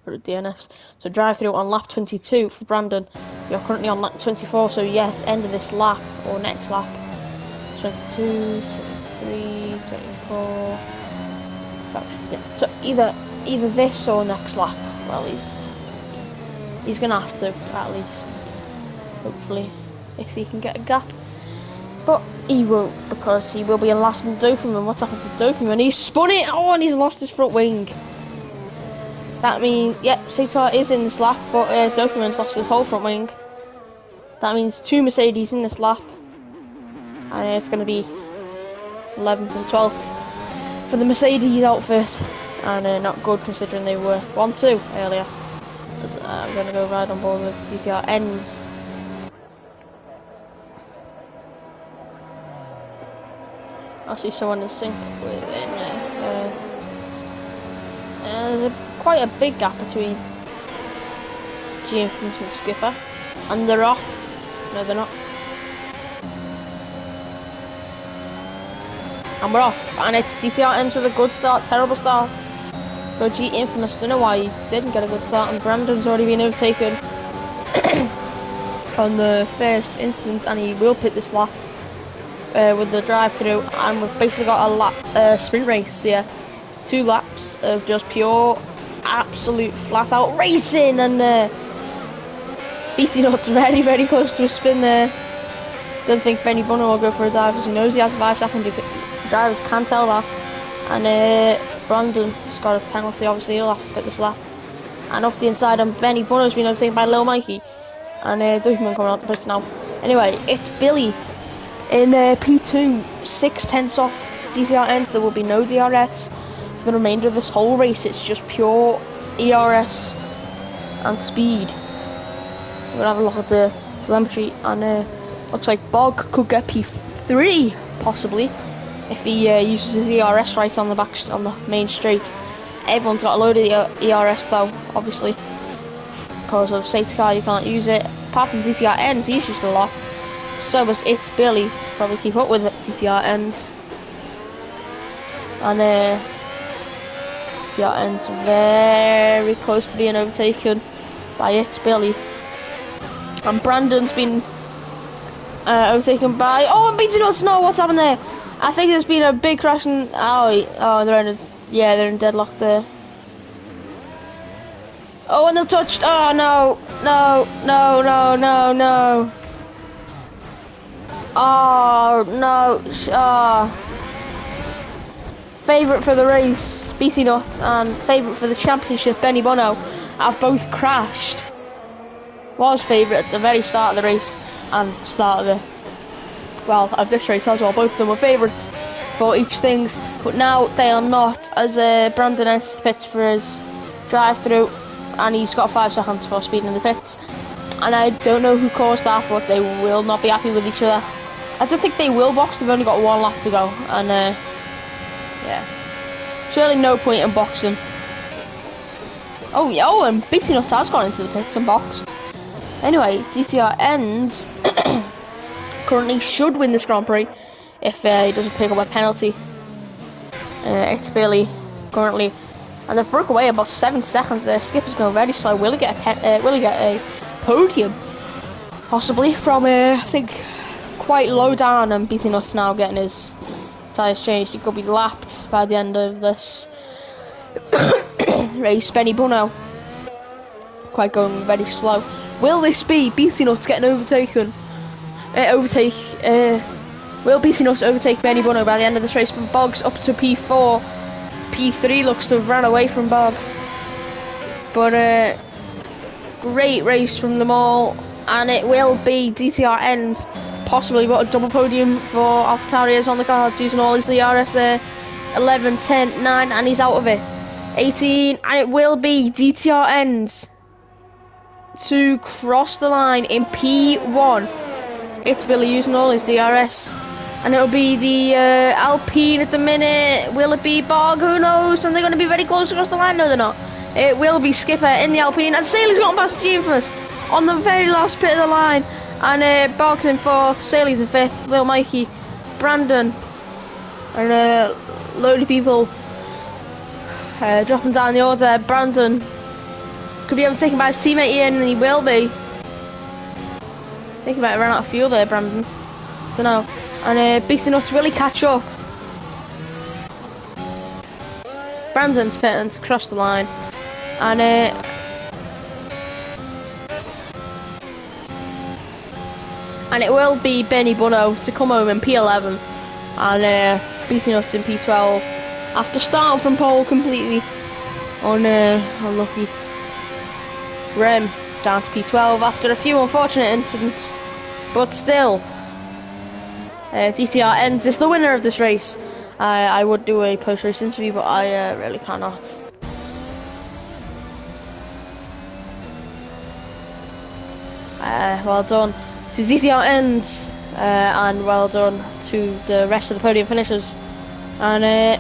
for DNS. So drive through on lap 22 for Brandon. You're currently on lap 24, so yes, end of this lap or next lap. 22, 23, 24. Yeah. So either this or next lap. Well, he's gonna have to at least, hopefully, if he can get a gap. But he won't, because he will be in last in Dopamine. What's happened to Dopamine? He's spun it! Oh, and he's lost his front wing. That means, yep, Sator is in this lap, but Dopamine's lost his whole front wing. That means 2 Mercedes in this lap. And it's going to be 11th and 12th for the Mercedes outfit. And not good considering they were 1-2 earlier. I'm going to go right on board with DTR ends. I see someone in sync with there's quite a big gap between G Infamous and Skipper. And they're off. No, they're not. And we're off. And it's DTR ends with a good start, terrible start. So G Infamous, don't know why he didn't get a good start, and Brandon's already been overtaken on the first instance, and he will pit this lap. With the drive-through, and we've basically got a lap sprint race here. 2 laps of just pure, absolute, flat-out racing, and BT Nuts very, very close to a spin there. Don't think Benny Bunner will go for a dive, as he knows he has a 5-second. Drivers can tell that. And Brandon's got a penalty. Obviously, he'll have to pit this lap. And off the inside, and Benny Bunner's been overtaken by Lil Mikey, and Dukeman coming out the pits now. Anyway, it's Billy. In P2, 6/10 off DTR ends. There will be no DRS for the remainder of this whole race. It's just pure ERS and speed. We're gonna have a look at the telemetry, and looks like Bog could get P3 possibly if he uses his ERS right on the main straight. Everyone's got a load of ERS though, obviously, because of safety car you can't use it. Apart from DTR ends, he's used a lot. So was It's Billy to probably keep up with it. DTR ends. And DTR ends very close to being overtaken by It's Billy. And Brandon's been overtaken by... Oh, and BT Nuts! No, what's happened there? I think there's been a big crash and... Oh, they're in deadlock there. Oh, and they've touched... Oh, no. No. Oh no! Favourite for the race, BT Nuts, and favourite for the championship, Benny Bono, have both crashed. Was favourite at the very start of the race and start of this race as well. Both of them were favourites for each things, but now they are not, as Brandon enters the pits for his drive-through, and he's got 5 seconds for speeding in the pits. And I don't know who caused that, but they will not be happy with each other. I don't think they will box, they've only got 1 lap to go, and yeah. Surely no point in boxing. Oh yeah, and BT Nuts has gone into the pits and boxed. Anyway, DTR ends currently should win this Grand Prix if he doesn't pick up a penalty. It's Billy currently And they've broke away about 7 seconds there. Skipper's going very slow. Will he get a podium? Possibly from, I think, quite low down, and beating us now, getting his tyres changed. He could be lapped by the end of this race. Benny Bono quite going very slow. Will this be Beating Us getting overtaken? Will Beating Us overtake Benny Bono by the end of this race? From Boggs up to P4. P3 looks to have run away from Bog. But great race from them all, and it will be DTR ends, possibly, but a double podium for AlphaTauri is on the cards, using all his DRS there. 11, 10, 9, and he's out of it. 18, and it will be DTR ends to cross the line in P1. It's Billy using all his DRS, and it'll be the Alpine at the minute. Will it be Bog? Who knows? And they're going to be very close across the line. No, they're not. It will be Skipper in the Alpine, and Saley's gotten past the Infamous on the very last bit of the line, and Bog's in 4th, Saley's in 5th, Little Mikey, Brandon, and a load of people dropping down the order. Brandon could be overtaken by his teammate Ian, and he will be. I think he might have run out of fuel there, Brandon. Don't know. And Beating Us, will he catch up? Brandon's pitting to cross the line, and it will be Benny Bono to come home in P11, and Beating Us in P12 after starting from pole completely unlucky. Rem down to P12 after a few unfortunate incidents, but still, DTR ends. It's the winner of this race. I would do a post-race interview, but I really cannot. Well done to DTR ends, and well done to the rest of the podium finishers, and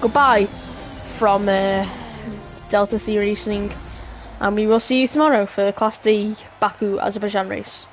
goodbye from Delta C Racing, and we will see you tomorrow for the Class D Baku Azerbaijan race.